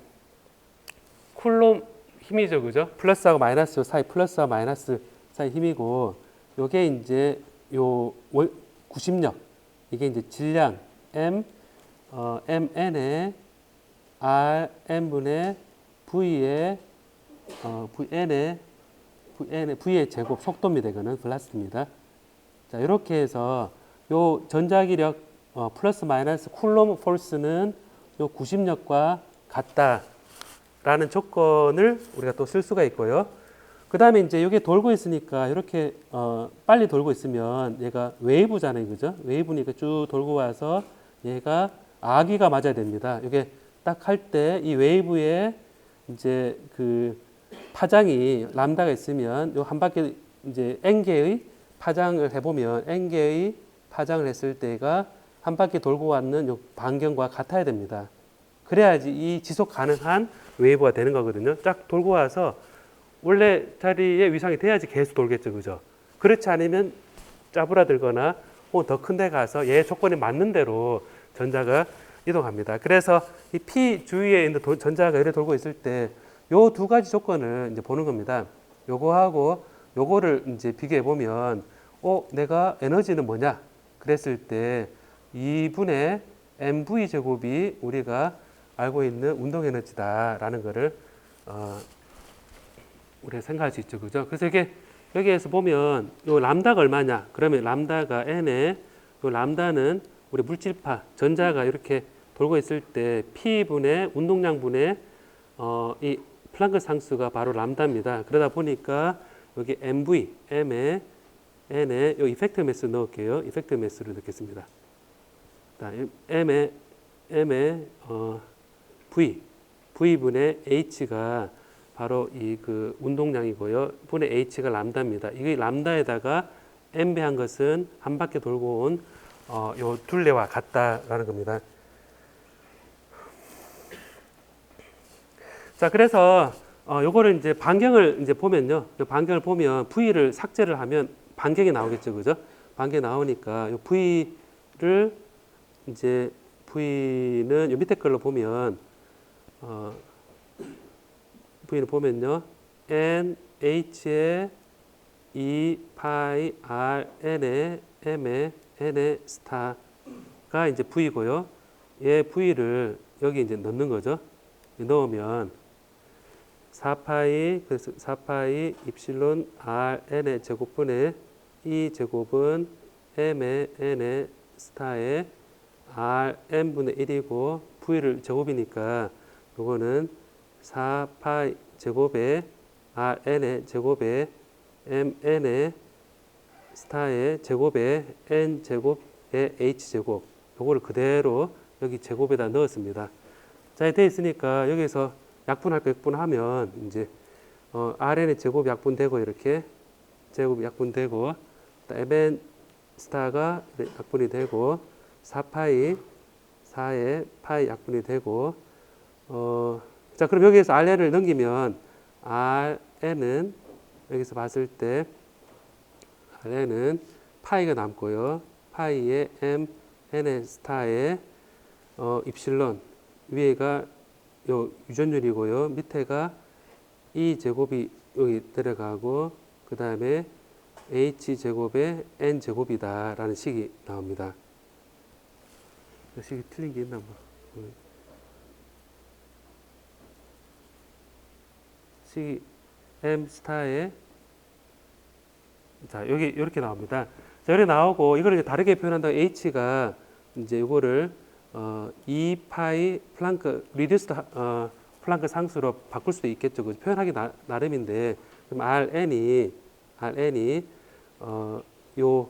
쿨롬 힘이죠, 그죠? 플러스하고 마이너스 사이, 플러스와 마이너스 사이 힘이고, 요게 이제 요 구심력, 이게 이제 질량 M, MN에 R N분의 V에 V의 제곱 속도입니다. 이거는 블라스트입니다. 자, 이렇게 해서 요 전자기력 플러스 마이너스 쿨롬 포스는 요 구심력과 같다라는 조건을 우리가 또 쓸 수가 있고요. 그 다음에 이제 이게 돌고 있으니까 이렇게 빨리 돌고 있으면 얘가 웨이브잖아요, 그죠? 웨이브니까 쭉 돌고 와서 얘가 아기가 맞아야 됩니다. 이게 딱 할 때 이 웨이브에 이제 그 파장이 람다가 있으면 요 한 바퀴 이제 n개의 파장을 해보면 n개의 파장을 했을 때가 한 바퀴 돌고 왔는 요 반경과 같아야 됩니다. 그래야지 이 지속 가능한 웨이브가 되는 거거든요. 쫙 돌고 와서 원래 자리에 위상이 돼야지 계속 돌겠죠, 그죠? 그렇지 않으면 짜부라들거나 혹은 더 큰 데 가서 얘 조건에 맞는 대로 전자가 이동합니다. 그래서 이 P 주위에 있는 전자가 이렇게 돌고 있을 때 요 두 가지 조건을 이제 보는 겁니다. 요거하고 요거를 이제 비교해 보면 내가 에너지는 뭐냐? 그랬을 때 2분의 mv 제곱이 우리가 알고 있는 운동 에너지다라는 거를 우리가 생각할 수 있죠, 그죠? 그래서 이게 여기에서 보면 요 람다가 얼마냐? 그러면 람다가 n에 요 람다는 우리 물질파 전자가 이렇게 돌고 있을 때 P분의 운동량분의 이 플랑크 상수가 바로 람다입니다. 그러다 보니까 여기 MV, M에 N에 요 이펙트 매스 넣을게요. 이펙트 매스를 넣겠습니다. M에 V, V분의 H가 바로 이 그 운동량이고요. 분의 H가 람다입니다. 이게 람다에다가 n배한 것은 한 바퀴 돌고 온 요 둘레와 같다라는 겁니다. 자, 그래서 요거를 이제 반경을 이제 보면요. 요 반경을 보면 V를 삭제를 하면 반경이 나오겠죠. 그죠? 반경이 나오니까 요 V를 이제 V는 요 밑에 걸로 보면 V를 보면요. N, H에 2 파이 R N에 M에 N에 스타가 이제 V고요. 얘 V를 여기 이제 넣는 거죠. 넣으면 4파이 그래서 4파이 입실론 R N의 제곱분의 이 제곱은 M의 N의 스타의 R N분의 1이고 V를 제곱이니까 요거는 4파이 제곱에 R N의 제곱에 M N의 스타의 제곱에 N 제곱에 H 제곱 요거를 그대로 여기 제곱에다 넣었습니다. 자, 되어 있으니까 여기서 약분할 거 약분하면 이제 RN의 제곱 약분되고 이렇게 제곱 약분되고 MN 스타가 약분이 되고 4파이 4의 파이 약분이 되고 자, 그럼 여기에서 RN을 넘기면 RN은 여기서 봤을 때 RN은 파이가 남고요. 파이의 M N의 스타의 입실론 위에가 요 유전율이고요. 밑에가 이 제곱이 여기 들어가고 그 다음에 H 제곱에 N 제곱이다라는 식이 나옵니다. 식이 틀린 게 있나 뭐. 식이 M 스타에 자, 여기 이렇게 나옵니다. 자, 이렇게 나오고 이거를 이제 다르게 표현한다고 H가 이제 이거를 2파이 플랑크 리듀스드 플랑크 상수로 바꿀 수도 있겠죠. 그 표현하기 나름인데 그럼 RN이 요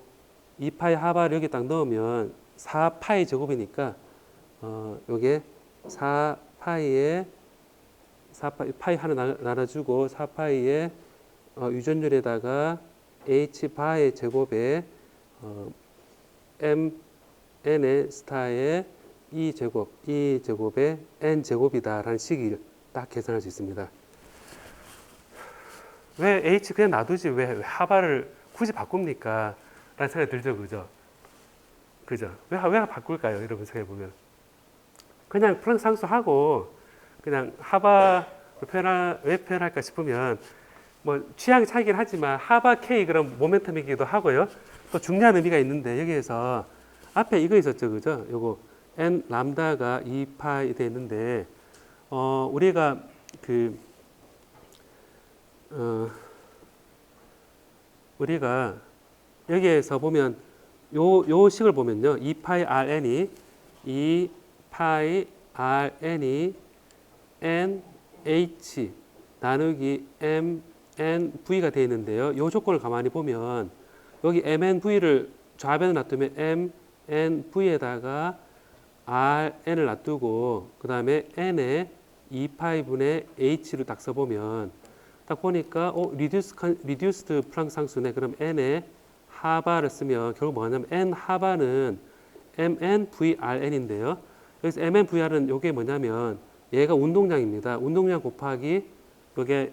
2파이 하바를 여기 딱 넣으면 4파이 제곱이니까 요게 4파이에 4파이 파이 하나 나눠주고 4파이의 유전율에다가 H 바의 제곱에 M N의 스타의 이 제곱에 N 제곱이다라는 식을 딱 계산할 수 있습니다. 왜 H 그냥 놔두지 왜 하바를 굳이 바꿉니까? 라는 생각이 들죠, 그죠? 왜 바꿀까요? 여러분 생각해 보면 그냥 플랑크 상수하고 그냥 하바 왜 표현할까 싶으면 뭐 취향 차이긴 하지만 하바 K 그런 모멘텀이기도 하고요. 또 중요한 의미가 있는데 여기에서 앞에 이거 있었죠, 그죠? 요거 n 람다가 2파이 돼 있는데 우리가 우리가 여기에서 보면 요 식을 보면요, 2파이 rn이 2파이 rn이 n h 나누기 m n v가 되어 있는데요. 요 조건을 가만히 보면 여기 m n v를 좌변에 놔두면 m n v에다가 r n을 놔두고 그 다음에 n에 2파이분의 h를 딱 써보면 딱 보니까 리듀스드 플랑크 상수네. 그럼 n에 하바를 쓰면 결국 뭐냐면 n 하바는 mn vrn인데요. 여기서 mn vr은 이게 뭐냐면 얘가 운동량입니다. 운동량 곱하기 이게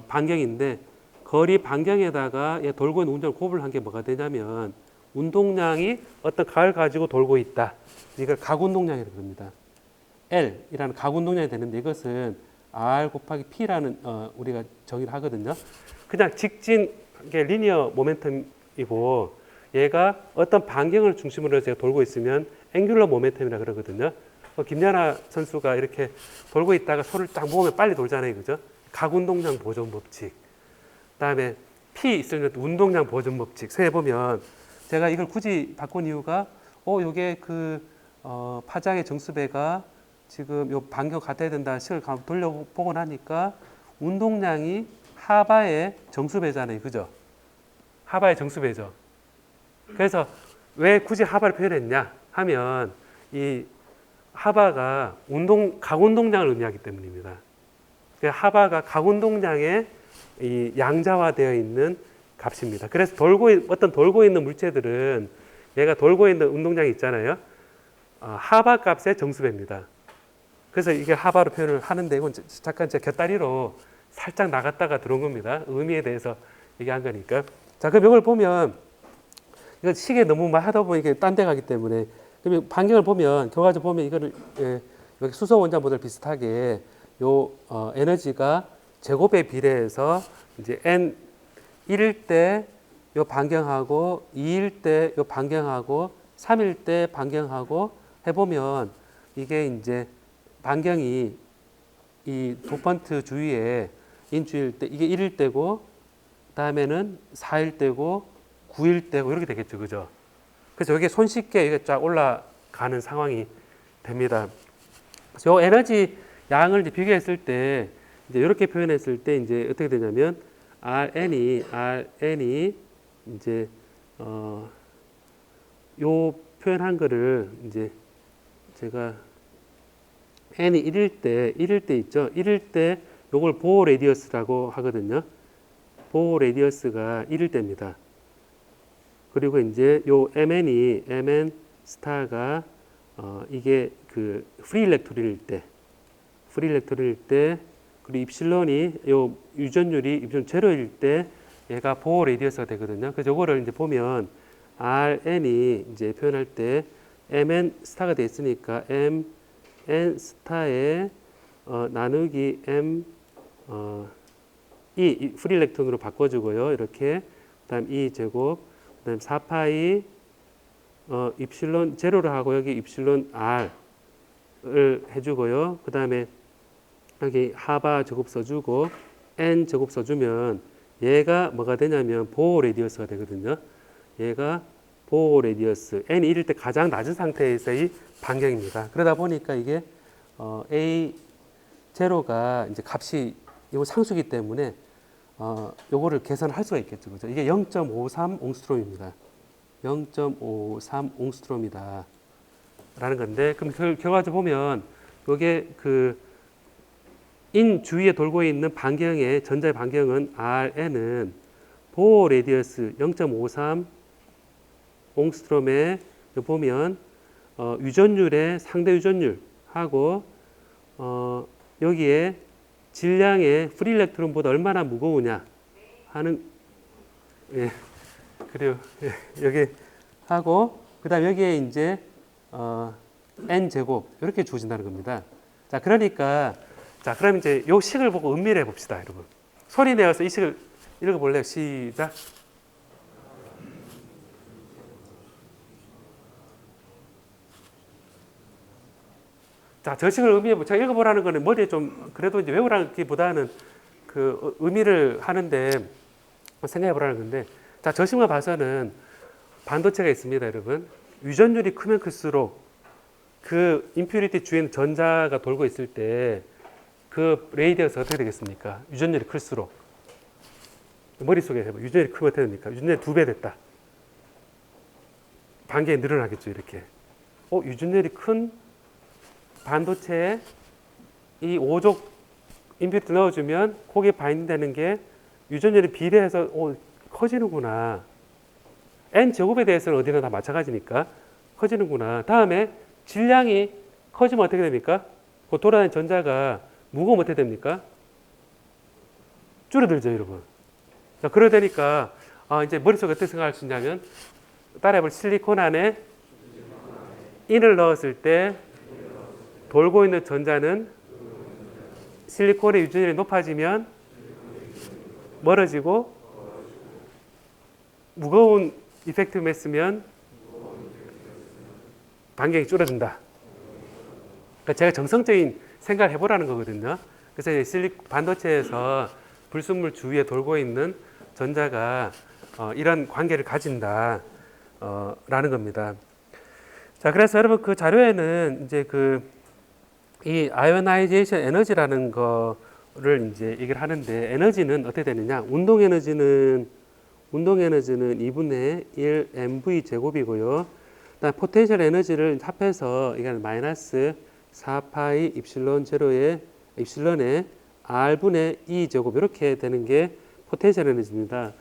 반경인데 거리 반경에다가 얘 돌고 있는 운동을 곱을 한 게 뭐가 되냐면 운동량이 어떤 각을 가지고 돌고 있다. 이걸 각운동량이라고 합니다. L이라는 각운동량이 되는데 이것은 R 곱하기 P라는 우리가 정의를 하거든요. 그냥 직진 리니어 모멘텀이고 얘가 어떤 반경을 중심으로 해서 돌고 있으면 앵귤러 모멘텀이라 그러거든요. 김연아 선수가 이렇게 돌고 있다가 손을 딱 모으면 빨리 돌잖아요. 그죠? 각운동량 보존 법칙. 그다음에 P 있으면 운동량 보존 법칙. 세보면 제가 이걸 굳이 바꾼 이유가 요게 파장의 정수배가 지금 요 반경 같아야 된다 식을 돌려보고 나니까 운동량이 하바의 정수배잖아요. 그죠? 하바의 정수배죠. 그래서 왜 굳이 하바를 표현했냐 하면 이 하바가 각운동량을 의미하기 때문입니다. 하바가 각운동량의 이 양자화되어 있는 값입니다. 그래서 어떤 돌고 있는 물체들은 얘가 돌고 있는 운동량이 있잖아요. 하바 값의 정수배입니다. 그래서 이게 하바로 표현을 하는데 이건 잠깐 제 곁다리로 살짝 나갔다가 들어온 겁니다. 의미에 대해서 얘기한 거니까. 자, 그럼 이걸 보면 이거 시계 너무 막 하다 보면 이게 딴 데 가기 때문에 그럼 반경을 보면 결과적으로 보면 이거를 여기 수소 원자 모델 비슷하게 요 에너지가 제곱에 비례해서 이제 n 1일 때 요 반경하고 2일 때 요 반경하고 3일 때 반경하고 해보면 이게 이제 반경이 이 도펀트 주위에 인주일 때 이게 1일 때고 다음에는 4일 때고 9일 때고 이렇게 되겠죠, 그죠? 그래서 여기 손쉽게 이게 쫙 올라가는 상황이 됩니다. 그래서 요 에너지 양을 이제 비교했을 때 이제 이렇게 표현했을 때 이제 어떻게 되냐면 RN이 이제 요 표현한 거를 이제 제가 n이 1일 때 있죠. 1일 때 요걸 보호 레디어스라고 하거든요. 보호 레디어스가 1일 때입니다. 그리고 이제 요 mn 스타가 이게 그 프리 일렉트론일 때 그리고 입실론이 요 유전율이 입실론 제로일 때 얘가 보호 레디어스가 되거든요. 그래서 요거를 이제 보면 rn이 이제 표현할 때 mn 스타가 돼 있으니까 m n 스타에 나누기 m 이 프리 일렉트론으로 바꿔주고요. 이렇게 그다음 2 제곱 그다음 4파이 입실론 제로를 하고 여기 입실론 r을 해주고요. 그다음에 여기 하바 제곱 써주고 n 제곱 써주면 얘가 뭐가 되냐면 보호 레디어스가 되거든요. 얘가 보호 레디어스 n이 1일 때 가장 낮은 상태에서의 반경입니다. 그러다 보니까 이게 a 제로가 이제 값이 이거 상수기 때문에 요거를 계산할 수가 있겠죠, 그죠? 이게 0.53 옹스트롬입니다. 0.53 옹스트롬이다 라는 건데, 그럼 결과적으로 보면 요게 그 인 주위에 돌고 있는 반경의 전자의 반경은 Rn은 보호 레디어스 0.53 옹스트롬에 보면 유전율의 상대 유전율하고 여기에 질량의 프리 일렉트론보다 얼마나 무거우냐 하는 그리고 여기 하고 그다음 여기에 이제 n 제곱 이렇게 주어진다는 겁니다. 자, 그러니까 자, 그럼 이제 요 식을 보고 음미를 해봅시다, 여러분. 소리 내어서 이 식을 읽어볼래요? 시작. 자, 저 식을 제가 읽어보라는 거는 머리에 좀 그래도 이제 외우라기보다는 그 의미를 하는데 생각해보라는 건데, 자, 저 식만 봐서는 반도체가 있습니다, 여러분. 유전율이 크면 클수록 그 임퓨리티 주위에 전자가 돌고 있을 때 그 레이디어스 어떻게 되겠습니까? 유전율이 클수록 머릿속에 해봐. 유전율이 크면 어떻게 됩니까? 유전율이 2배 됐다. 반경이 늘어나겠죠, 이렇게. 유전율이 큰 반도체에 이 5족 임퓨리티 넣어주면 거기에 바인딩되는 게 유전율이 비례해서 커지는구나. n 제곱에 대해서는 어디나 다 마찬가지니까 커지는구나. 다음에 질량이 커지면 어떻게 됩니까? 그 돌아다니는 전자가 무거우면 어떻게 됩니까? 줄어들죠, 여러분. 자, 그러다 보니까 이제 머릿속에 어떻게 생각할 수 있냐면 따라해볼 실리콘 안에 인을 넣었을 때 돌고 있는 전자는 실리콘의 유전율이 높아지면 멀어지고 무거운 이펙티브 매스면 반경이 줄어든다. 그러니까 제가 정성적인 생각을 해보라는 거거든요. 그래서 반도체에서 불순물 주위에 돌고 있는 전자가 이런 관계를 가진다 라는 겁니다. 자, 그래서 여러분 그 자료에는 이제 이 아이오나이제이션 에너지라는 거를 이제 얘기를 하는데, 에너지는 어떻게 되느냐? 운동 에너지는 2분의 1 mv 제곱이고요. 그다음 포텐셜 에너지를 합해서 이건 마이너스 4파이 입실론 제로에 입실론에 r분의 2 제곱 이렇게 되는 게 포텐셜 에너지입니다.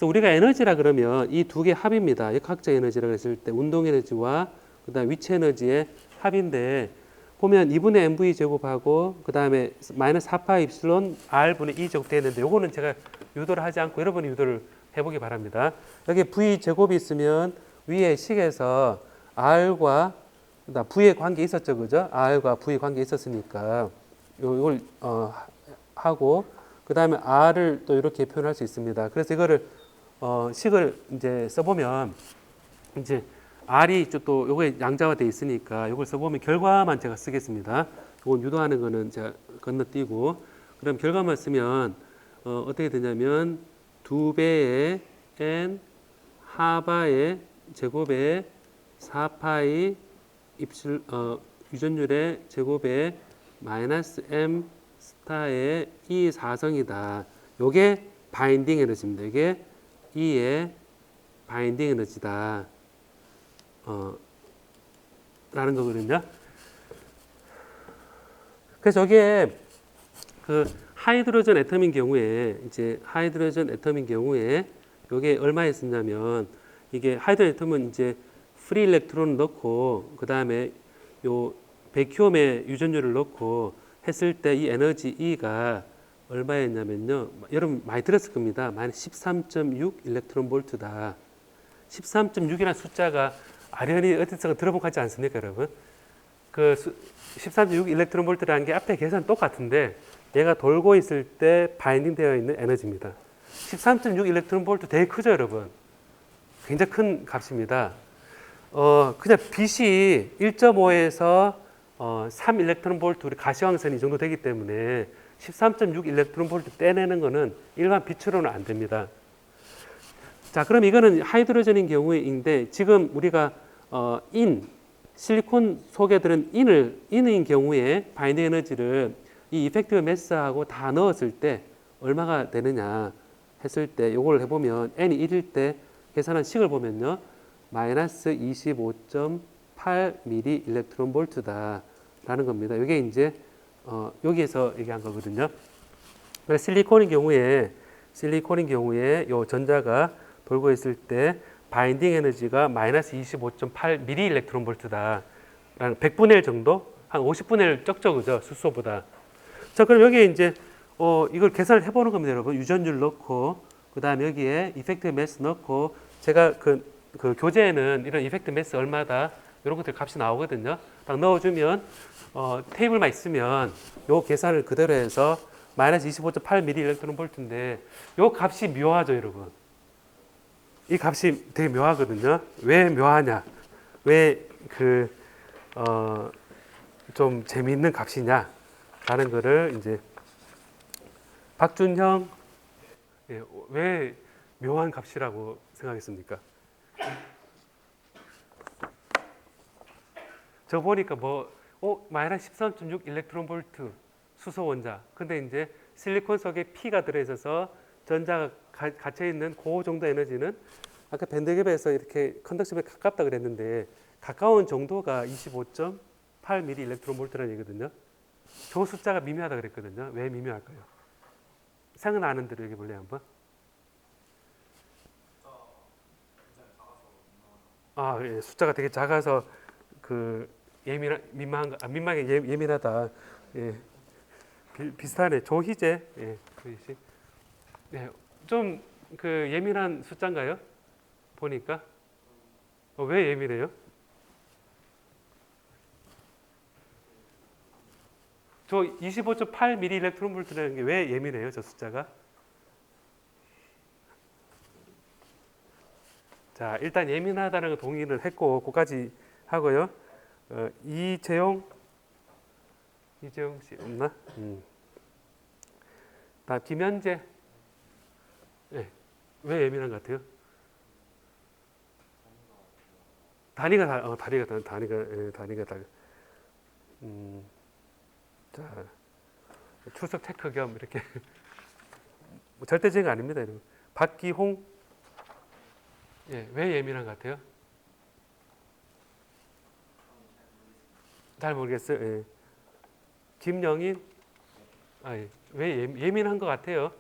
그래서 우리가 에너지라 그러면 이 두 개 합입니다. 역학적 에너지라고 했을 때 운동 에너지와 그다음 위치 에너지의 합인데 보면 2분의 mv 제곱하고 그다음에 마이너스 4파 입실론 r분의 2 제곱 되는데 요거는 제가 유도를 하지 않고 여러분이 유도를 해보기 바랍니다. 여기 v 제곱이 있으면 위에 식에서 r과 v의 관계 있었죠, 그죠? r과 v의 관계 있었으니까 이걸 하고 그 다음에 r을 또 이렇게 표현할 수 있습니다. 그래서 이거를 식을 이제 써보면 이제 r이 또 요거에 양자화 돼 있으니까 요걸 써보면 결과만 제가 쓰겠습니다. 요건 유도하는 거는 제가 건너뛰고 그럼 결과만 쓰면 어떻게 되냐면 2배의 n 하바의 제곱에 4파이 유전율의 제곱에 마이너스 m 스타의 E 4성이다. 요게 바인딩 에너지입니다. 이게 E의 바인딩 에너지다. 라는 거거든요. 그래서 여기에 그 하이드로전 애텀인 경우에 요게 얼마에 쓰냐면 이게 하이드로전 애텀은 이제 프리 일렉트론을 넣고 그 다음에 요 베큐엄의 유전율을 넣고 했을 때 이 에너지 E가 얼마였냐면요. 여러분 많이 들었을 겁니다. 마이너스 13.6 일렉트론 볼트다. 13.6이라는 숫자가 아련히 어디서 들어본 것 같지 않습니까, 여러분? 그 13.6 일렉트론 볼트라는 게 앞에 계산 똑같은데 얘가 돌고 있을 때 바인딩 되어 있는 에너지입니다. 13.6 일렉트론 볼트 되게 크죠, 여러분? 굉장히 큰 값입니다. 그냥 빛이 1.5에서 3 일렉트론 볼트 우리 가시광선이 이 정도 되기 때문에 13.6 일렉트론 볼트 떼내는 거는 일반 빛으로는 안 됩니다. 자, 그럼 이거는 하이드로전인 경우인데 지금 우리가 실리콘 속에 들은 인인 경우에 바인딩 에너지를 이 이펙티브 매스하고 다 넣었을 때 얼마가 되느냐 했을 때 요걸 해보면 n이 1일 때 계산한 식을 보면요. 마이너스 25.8 미리 일렉트론 볼트다 라는 겁니다. 이게 이제 여기에서 얘기한 거거든요. 실리콘인 경우에 요 전자가 돌고 있을 때 바인딩 에너지가 마이너스 25.8 미리 일렉트론 볼트다 라는 100분의 1 정도? 한 50분의 1 적죠, 그죠? 수소보다. 자, 그럼 여기에 이제 이걸 계산을 해보는 겁니다, 여러분. 유전율 넣고 그 다음에 여기에 이펙티브 매스 넣고 제가 그 교재에는 이런 이펙트 매스 얼마다 이런 것들 값이 나오거든요. 딱 넣어주면 테이블만 있으면 요 계산을 그대로 해서 마이너스 25.8 미리 일렉트론 볼트인데 요 값이 묘하죠, 여러분. 이 값이 되게 묘하거든요. 왜 묘하냐? 왜 좀 재미있는 값이냐? 라는 거를 이제 박준형 왜 묘한 값이라고 생각했습니까? 저 보니까 마이너스 13.6 일렉트론 볼트 수소 원자. 근데 이제 실리콘 속에 P가 들어있어서 전자가 갇혀 있는 그 정도 에너지는 아까 밴드갭에서 이렇게 컨덕션에 가깝다 그랬는데 가까운 정도가 25.8 미리 일렉트론 볼트라는 얘기거든요. 저 숫자가 미묘하다 그랬거든요. 왜 미묘할까요? 생각나는 대로 얘기해 볼래요, 한번? 예, 숫자가 되게 작아서 예민하다. 예, 비슷하네. 조희재. 예, 네, 좀 예민한 숫자인가요? 보니까 왜 예민해요? 저 25.8 미리 일렉트론 볼트라는 게 왜 예민해요? 저 숫자가? 자, 일단 예민하다는 거 동의를 했고, 그까지 하고요. 이재용 씨 없나? 다 김현재. 네. 왜 예민한 것 같아요? 단위가 다. 자, 출석 체크 겸 이렇게 절대적인 거 아닙니다. 여러분. 박기홍. 예, 왜 예민한 것 같아요? 잘 모르겠어요. 예. 김영인. 예. 왜 예민한 것 같아요?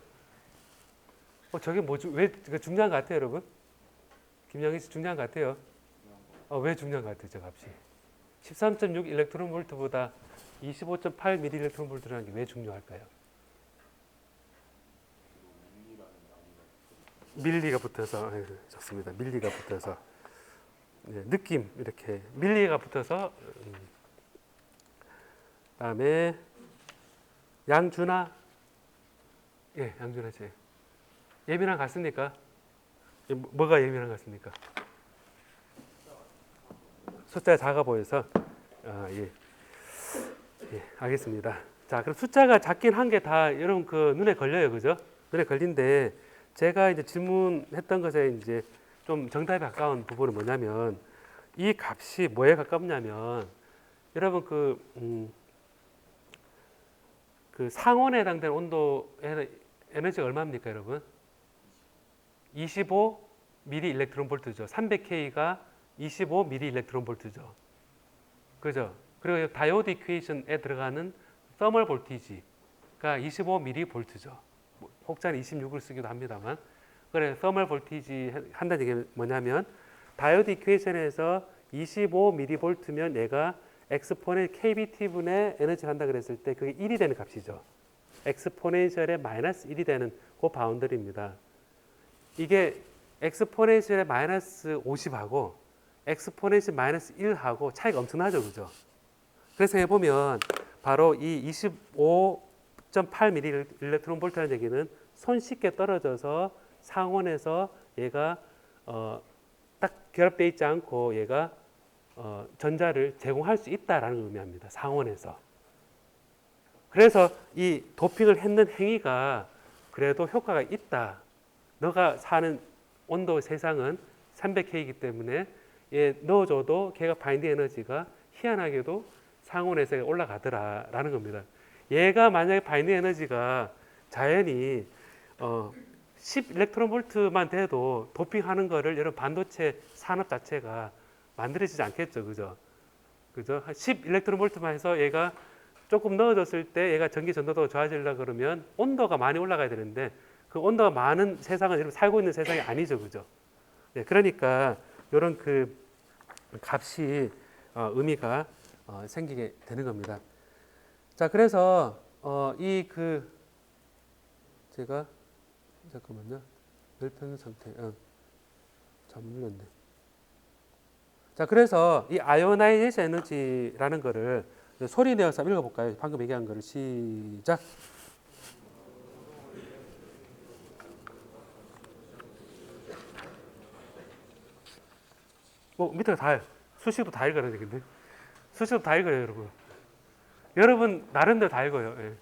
저게 뭐지? 왜 중요한 것 같아요, 여러분? 김영희 씨 중요한 것 같아요. 왜 중요한 것 같아요, 저 값이? 13.6 일렉트론 볼트보다 25.8 미리 일렉트론 볼트라는 게 왜 중요할까요? 밀리가 붙어서 좋습니다. 밀리가 붙어서 네, 느낌 이렇게 밀리가 붙어서 그다음에 양준아 양준아 씨 예민한 것 같습니까? 뭐가 예민한 것 같습니까? 숫자가 작아 보여서 예, 알겠습니다. 자, 그럼 숫자가 작긴 한 게 다 여러분 그 눈에 걸려요, 그죠? 눈에 걸린데 제가 이제 질문했던 것에 이제 좀 정답에 가까운 부분은 뭐냐면 이 값이 뭐에 가깝냐면 여러분 그 상온에 해당되는 온도 에너지가 얼마입니까, 여러분? 25 미리 일렉트론 볼트죠. 300K가 25 미리 일렉트론 볼트죠. 그죠? 그리고 다이오드 이퀘이션에 들어가는 서멀 볼티지가 25 미리 볼트죠. 혹자는 26을 쓰기도 합니다만. 그래, 서멀 볼티지 한다는 얘기는 뭐냐면 다이오드 이퀘이션에서 25 미리 볼트면 얘가 엑스포넨 KBT분의 에너지를 한다 그랬을 때 그게 1이 되는 값이죠. 엑스포넨셜의 마이너스 1이 되는 그 바운더리입니다. 이게 엑스포넨셜의 마이너스 50하고 엑스포넨셜 마이너스 1하고 차이가 엄청나죠, 그죠? 그래서 해보면 바로 이 25.8 미리 일렉트론 볼트라는 얘기는 손쉽게 떨어져서 상온에서 얘가 딱 결합되어 있지 않고 얘가 전자를 제공할 수 있다라는 걸 의미합니다. 상온에서. 그래서 이 도핑을 했는 행위가 그래도 효과가 있다. 너가 사는 온도 세상은 300K이기 때문에 얘 넣어줘도 걔가 바인딩 에너지가 희한하게도 상온에서 올라가더라라는 겁니다. 얘가 만약에 바인딩 에너지가 자연히 10 일렉트론 볼트만 돼도 도핑하는 거를 여러분 반도체 산업 자체가 만들어지지 않겠죠, 그죠? 그죠? 10 일렉트론 볼트만 해서 얘가 조금 넣어줬을 때 얘가 전기 전도도가 좋아지려고 그러면 온도가 많이 올라가야 되는데 그 온도가 많은 세상은 여러분 살고 있는 세상이 아니죠, 그죠? 네, 그러니까 이런 그 값이 의미가 생기게 되는 겁니다. 자, 그래서 이 제가 잠깐만요. 열평형 상태. 잘못 눌렀네. 자, 그래서 이 아이오나이제이션 에너지라는 거를 소리 내어서 읽어볼까요? 방금 얘기한 거를 시작. 밑에 다 수식도 다 읽어야 되겠네. 수식도 다 읽어요, 여러분. 여러분 나름대로 다 읽어요. 예.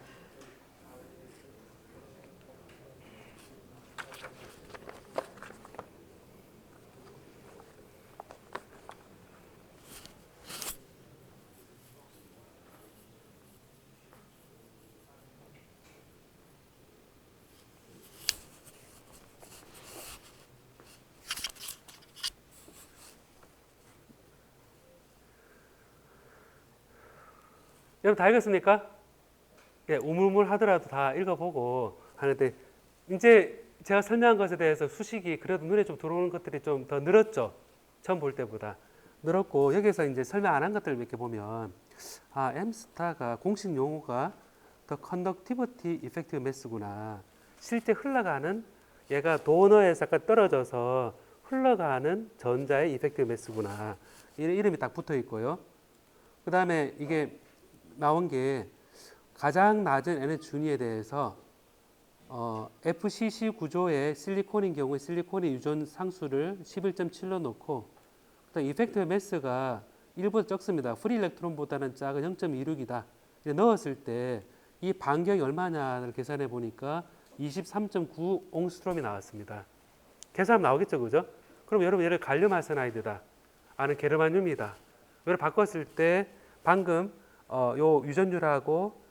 여러분 다 읽었습니까? 예, 우물물 하더라도 다 읽어보고 하는데 이제 제가 설명한 것에 대해서 수식이 그래도 눈에 좀 들어오는 것들이 좀 더 늘었죠. 처음 볼 때보다 늘었고 여기서 이제 설명 안 한 것들을 몇 개 보면 M스타가 공식 용어가 The Conductivity Effective Mass구나. 실제 흘러가는 얘가 도너에서 약간 떨어져서 흘러가는 전자의 Effective Mass구나. 이름이 딱 붙어 있고요. 그 다음에 이게 나온 게 가장 낮은 에너지 준위에 대해서 FCC 구조의 실리콘인 경우에 실리콘의 유전 상수를 11.7로 놓고 그다음 이펙티브 매스가 1보다 적습니다. 프리 일렉트론보다는 작은 0.26이다. 넣었을 때 이 반경이 얼마냐를 계산해 보니까 23.9 옹스트롬이 나왔습니다. 계산하면 나오겠죠, 그죠? 그럼 여러분 얘를 갈륨 아세나이드다. 아는 게르마늄이다. 이걸 바꿨을 때 방금 요 유전율하고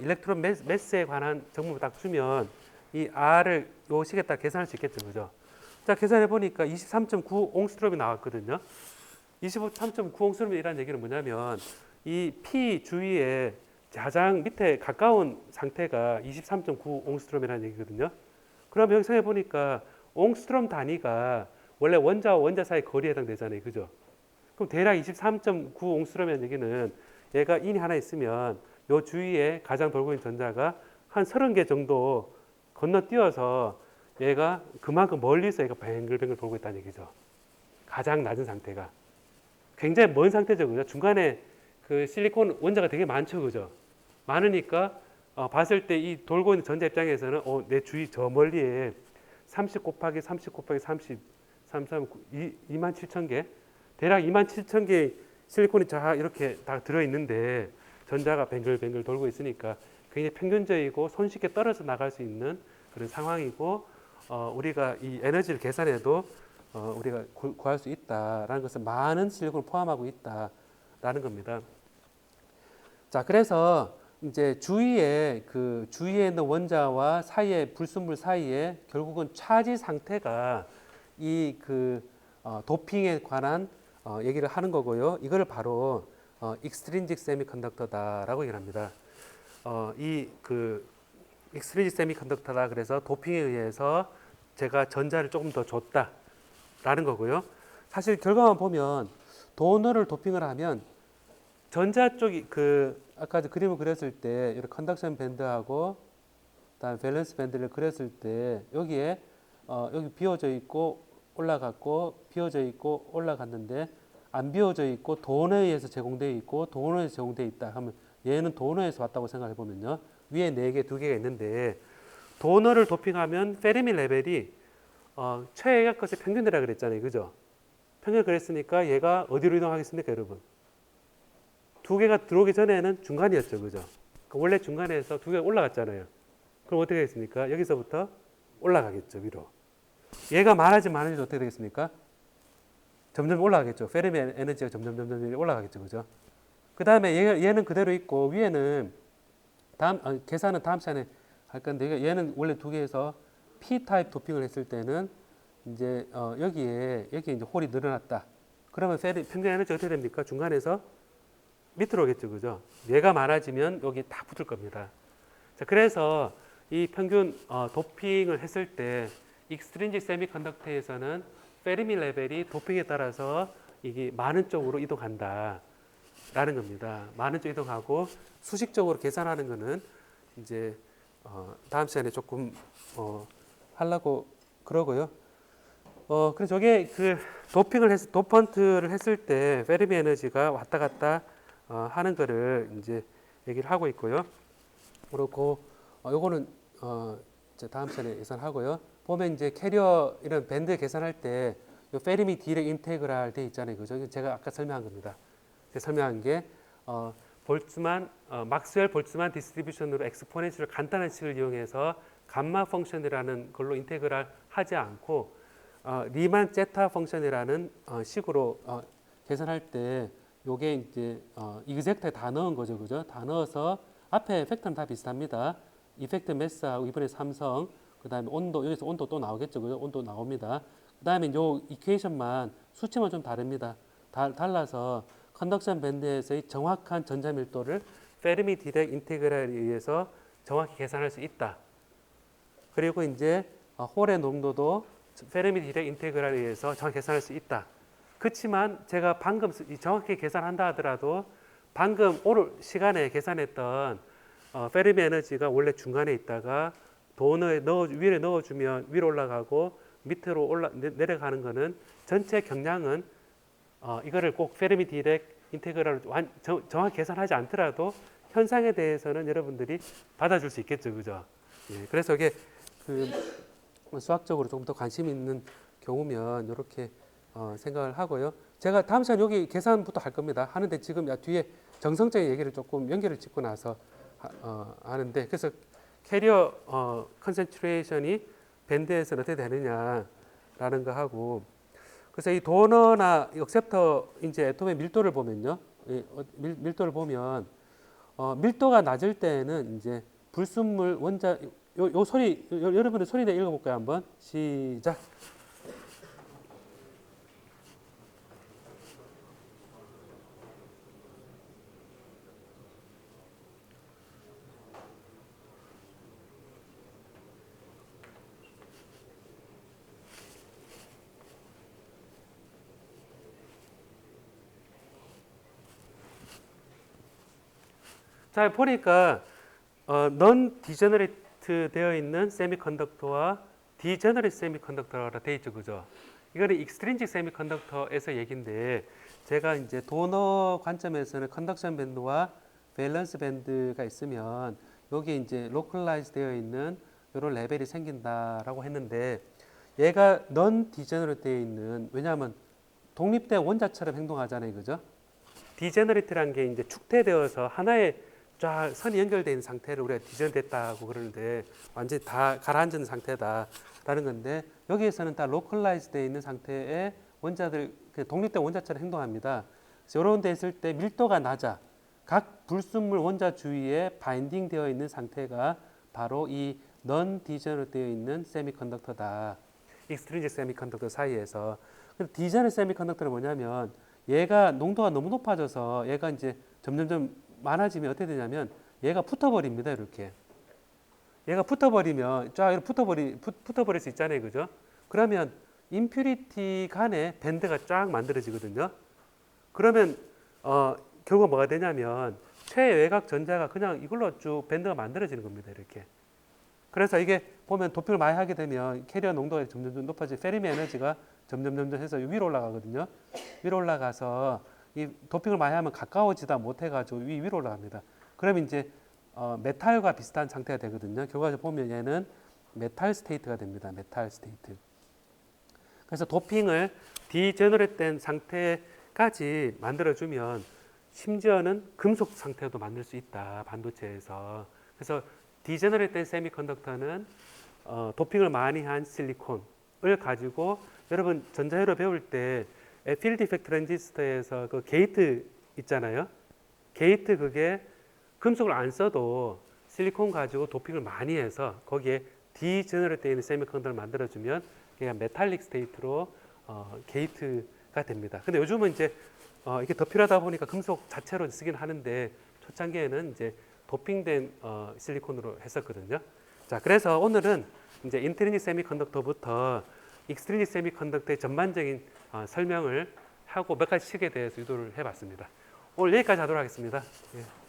일렉트론 매스에 관한 정보를 딱 주면 이 R을 요 식에 딱 계산할 수 있겠죠, 그죠? 자, 계산해 보니까 23.9 옹스트롬이 나왔거든요. 23.9 옹스트롬이라는 얘기는 뭐냐면 이 P 주위에 가장 밑에 가까운 상태가 23.9 옹스트롬이라는 얘기거든요. 그럼 여기 생각해 보니까 옹스트롬 단위가 원래 원자와 원자 사이 거리에 해당되잖아요. 그죠? 그럼 대략 23.9 옹스트롬이라는 얘기는 얘가 인이 하나 있으면 요 주위에 가장 돌고 있는 전자가 한 30개 정도 건너뛰어서 얘가 그만큼 멀리서 얘가 뱅글뱅글 돌고 있다는 얘기죠. 가장 낮은 상태가. 굉장히 먼 상태죠. 그죠? 중간에 그 실리콘 원자가 되게 많죠. 그죠? 많으니까 봤을 때 이 돌고 있는 전자 입장에서는 내 주위 저 멀리에 30 곱하기 30 곱하기 30, 2만 7천 개 대략 2만 7천 개 실리콘이 자 이렇게 다 들어있는데 전자가 뱅글뱅글 돌고 있으니까 굉장히 평균적이고 손쉽게 떨어져 나갈 수 있는 그런 상황이고 우리가 이 에너지를 계산해도 우리가 구할 수 있다라는 것은 많은 실리콘을 포함하고 있다라는 겁니다. 자, 그래서 이제 주위에 있는 원자와 사이에 불순물 사이에 결국은 차지 상태가 이 도핑에 관한 얘기를 하는 거고요. 이걸 바로 extrinsic semiconductor다라고 얘기를 합니다. extrinsic semiconductor다 그래서 도핑에 의해서 제가 전자를 조금 더 줬다라는 거고요. 사실 결과만 보면 도너를 도핑을 하면 전자 쪽이 아까 그림을 그렸을 때 이렇게 컨덕션 밴드하고 그다음 밸런스 밴드를 그렸을 때 여기에 여기 비워져 있고 올라갔고 비워져 있고 올라갔는데 안 비워져 있고 도너에 의해서 제공되어 있고 도너에서 제공되어 있다 하면 얘는 도너에서 왔다고 생각해 보면요. 위에 4개, 2개가 있는데 도너를 도핑하면 페르미 레벨이 최악값의 평균이라고 그랬잖아요. 그죠? 평균을 그랬으니까 얘가 어디로 이동하겠습니까, 여러분? 2개가 들어오기 전에는 중간이었죠. 그죠? 원래 중간에서 2개가 올라갔잖아요. 그럼 어떻게 되겠습니까? 여기서부터 올라가겠죠, 위로. 얘가 많아지면 어떻게 되겠습니까? 점점 올라가겠죠. 페르미 에너지가 점점 올라가겠죠. 그죠? 그 다음에 얘는 그대로 있고, 위에는 계산은 다음 시간에 할 건데, 얘는 원래 2개에서 P-타입 도핑을 했을 때는 이제 여기에 이제 홀이 늘어났다. 그러면 평균 에너지 어떻게 됩니까? 중간에서 밑으로 오겠죠. 그죠? 얘가 많아지면 여기 딱 붙을 겁니다. 자, 그래서 이 평균 도핑을 했을 때 익스트린직 세미컨덕터에서는 페르미 레벨이 도핑에 따라서 이게 많은 쪽으로 이동한다 라는 겁니다. 많은 쪽 이동하고 수식적으로 계산하는 거는 이제 다음 시간에 조금 하려고 그러고요. 그래서 저게 도펀트를 했을 때 페르미 에너지가 왔다 갔다 하는 거를 이제 얘기를 하고 있고요. 그리고 요거는 다음 시간에 계산하고요. 보면 이제 캐리어 이런 밴드 계산할 때 요 페르미 디렉 인테그랄 돼 있잖아요. 그죠? 제가 아까 설명한 겁니다. 제가 설명한 게 막스웰 볼츠만 디스트리뷰션으로 엑스포넨셜 간단한 식을 이용해서 감마 펑션이라는 걸로 인테그랄 하지 않고 리만 제타 펑션이라는 식으로 계산할 때 요게 이제 이그젝트에 다 넣은 거죠. 그죠? 다 넣어서 앞에 팩터는 다 비슷합니다. 이펙트 매스하고 이번에 삼성, 그 다음에 온도, 여기서 온도 또 나오겠죠. 그죠? 온도 나옵니다. 그 다음에 요 이퀘이션만 수치만 좀 다릅니다. 달라서 컨덕션 밴드에서의 정확한 전자 밀도를 페르미 디렉 인테그랄에 의해서 정확히 계산할 수 있다. 그리고 이제 홀의 농도도 페르미 디렉 인테그랄에 의해서 정확히 계산할 수 있다. 그렇지만 제가 방금 정확히 계산한다 하더라도 방금 오늘 시간에 계산했던 페르미 에너지가 원래 중간에 있다가 도너에 위에 넣어주면 위로 올라가고 밑으로 내려가는 거는 전체 경량은 이거를 꼭 페르미 디렉 인테그랄로 정확히 계산하지 않더라도 현상에 대해서는 여러분들이 받아줄 수 있겠죠. 그죠? 예, 그래서 이게 수학적으로 조금 더 관심 있는 경우면 이렇게 생각을 하고요. 제가 다음 시간 여기 계산부터 할 겁니다. 하는데 지금 뒤에 정성적인 얘기를 조금 연결을 짓고 나서 하는데 그래서 캐리어 컨센트레이션이 밴드에서는 어떻게 되느냐라는 거 하고 그래서 이 도너나 억셉터 이제 애톰의 밀도를 보면요. 밀도를 보면 밀도가 낮을 때는 이제 불순물 원자 요 소리 여러분들 소리 내 읽어볼까요 한번 시작. 자, 보니까 넌 디제너레이트 되어 있는 세미컨덕터와 디제너레이트 세미컨덕터라 되어 있죠, 그죠? 이거는 익스트린직 세미컨덕터에서 얘기인데, 제가 이제 도너 관점에서는 컨덕션 밴드와 밸런스 밴드가 있으면 여기 이제 로컬라이즈 되어 있는 이런 레벨이 생긴다라고 했는데, 얘가 넌 디제너레이트 되어 있는, 왜냐하면 독립된 원자처럼 행동하잖아요, 그죠? 디제너레이트라는 게 이제 축대되어서 하나의 쫙 선이 연결되어 있는 상태를 우리가 디제너됐다고 그러는데, 완전히 다 가라앉은 상태다라는 건데, 여기에서는 다 로컬라이즈 되어 있는 상태의 원자들, 독립된 원자처럼 행동합니다. 그래서 이런 데 있을 때 밀도가 낮아. 각 불순물 원자 주위에 바인딩 되어 있는 상태가 바로 이 넌 디제너레이트 되어 있는 세미컨덕터다. 익스트린직 세미컨덕터 사이에서. 근데 디제너레이트 세미컨덕터는 뭐냐면, 얘가 농도가 너무 높아져서 얘가 이제 점점점 많아지면 어떻게 되냐면 얘가 붙어버립니다. 이렇게. 얘가 붙어버리면 쫙 이렇게 붙어버릴 수 있잖아요. 그죠? 그러면 임퓨리티 간에 밴드가 쫙 만들어지거든요. 그러면 결국 뭐가 되냐면 최외곽 전자가 그냥 이걸로 쭉 밴드가 만들어지는 겁니다. 이렇게. 그래서 이게 보면 도핑을 많이 하게 되면 캐리어 농도가 점점 높아지고 페르미 에너지가 점점 해서 위로 올라가거든요. 위로 올라가서 이 도핑을 많이 하면 가까워지다 못해가지고 위로 올라갑니다. 그러면 이제 메탈과 비슷한 상태가 되거든요. 결과적으로 보면 얘는 메탈 스테이트가 됩니다. 메탈 스테이트. 그래서 도핑을 디제너레이트된 상태까지 만들어주면 심지어는 금속 상태도 만들 수 있다. 반도체에서. 그래서 디제너레이트된 세미컨덕터는 도핑을 많이 한 실리콘을 가지고, 여러분 전자회로 배울 때 필드 이펙트 트랜지스터에서 그 게이트 있잖아요. 게이트 그게 금속을 안 써도 실리콘 가지고 도핑을 많이 해서 거기에 디제너레이트 되어 있는 세미컨덕터를 만들어주면 그게 메탈릭 스테이트로 게이트가 됩니다. 근데 요즘은 이제 이게 더 필요하다 보니까 금속 자체로 쓰긴 하는데, 초창기에는 이제 도핑된 실리콘으로 했었거든요. 자, 그래서 오늘은 이제 인트리닉 세미컨덕터부터 익스트리닉 세미컨덕터의 전반적인 설명을 하고 몇 가지 식에 대해서 유도를 해봤습니다. 오늘 여기까지 하도록 하겠습니다. 예.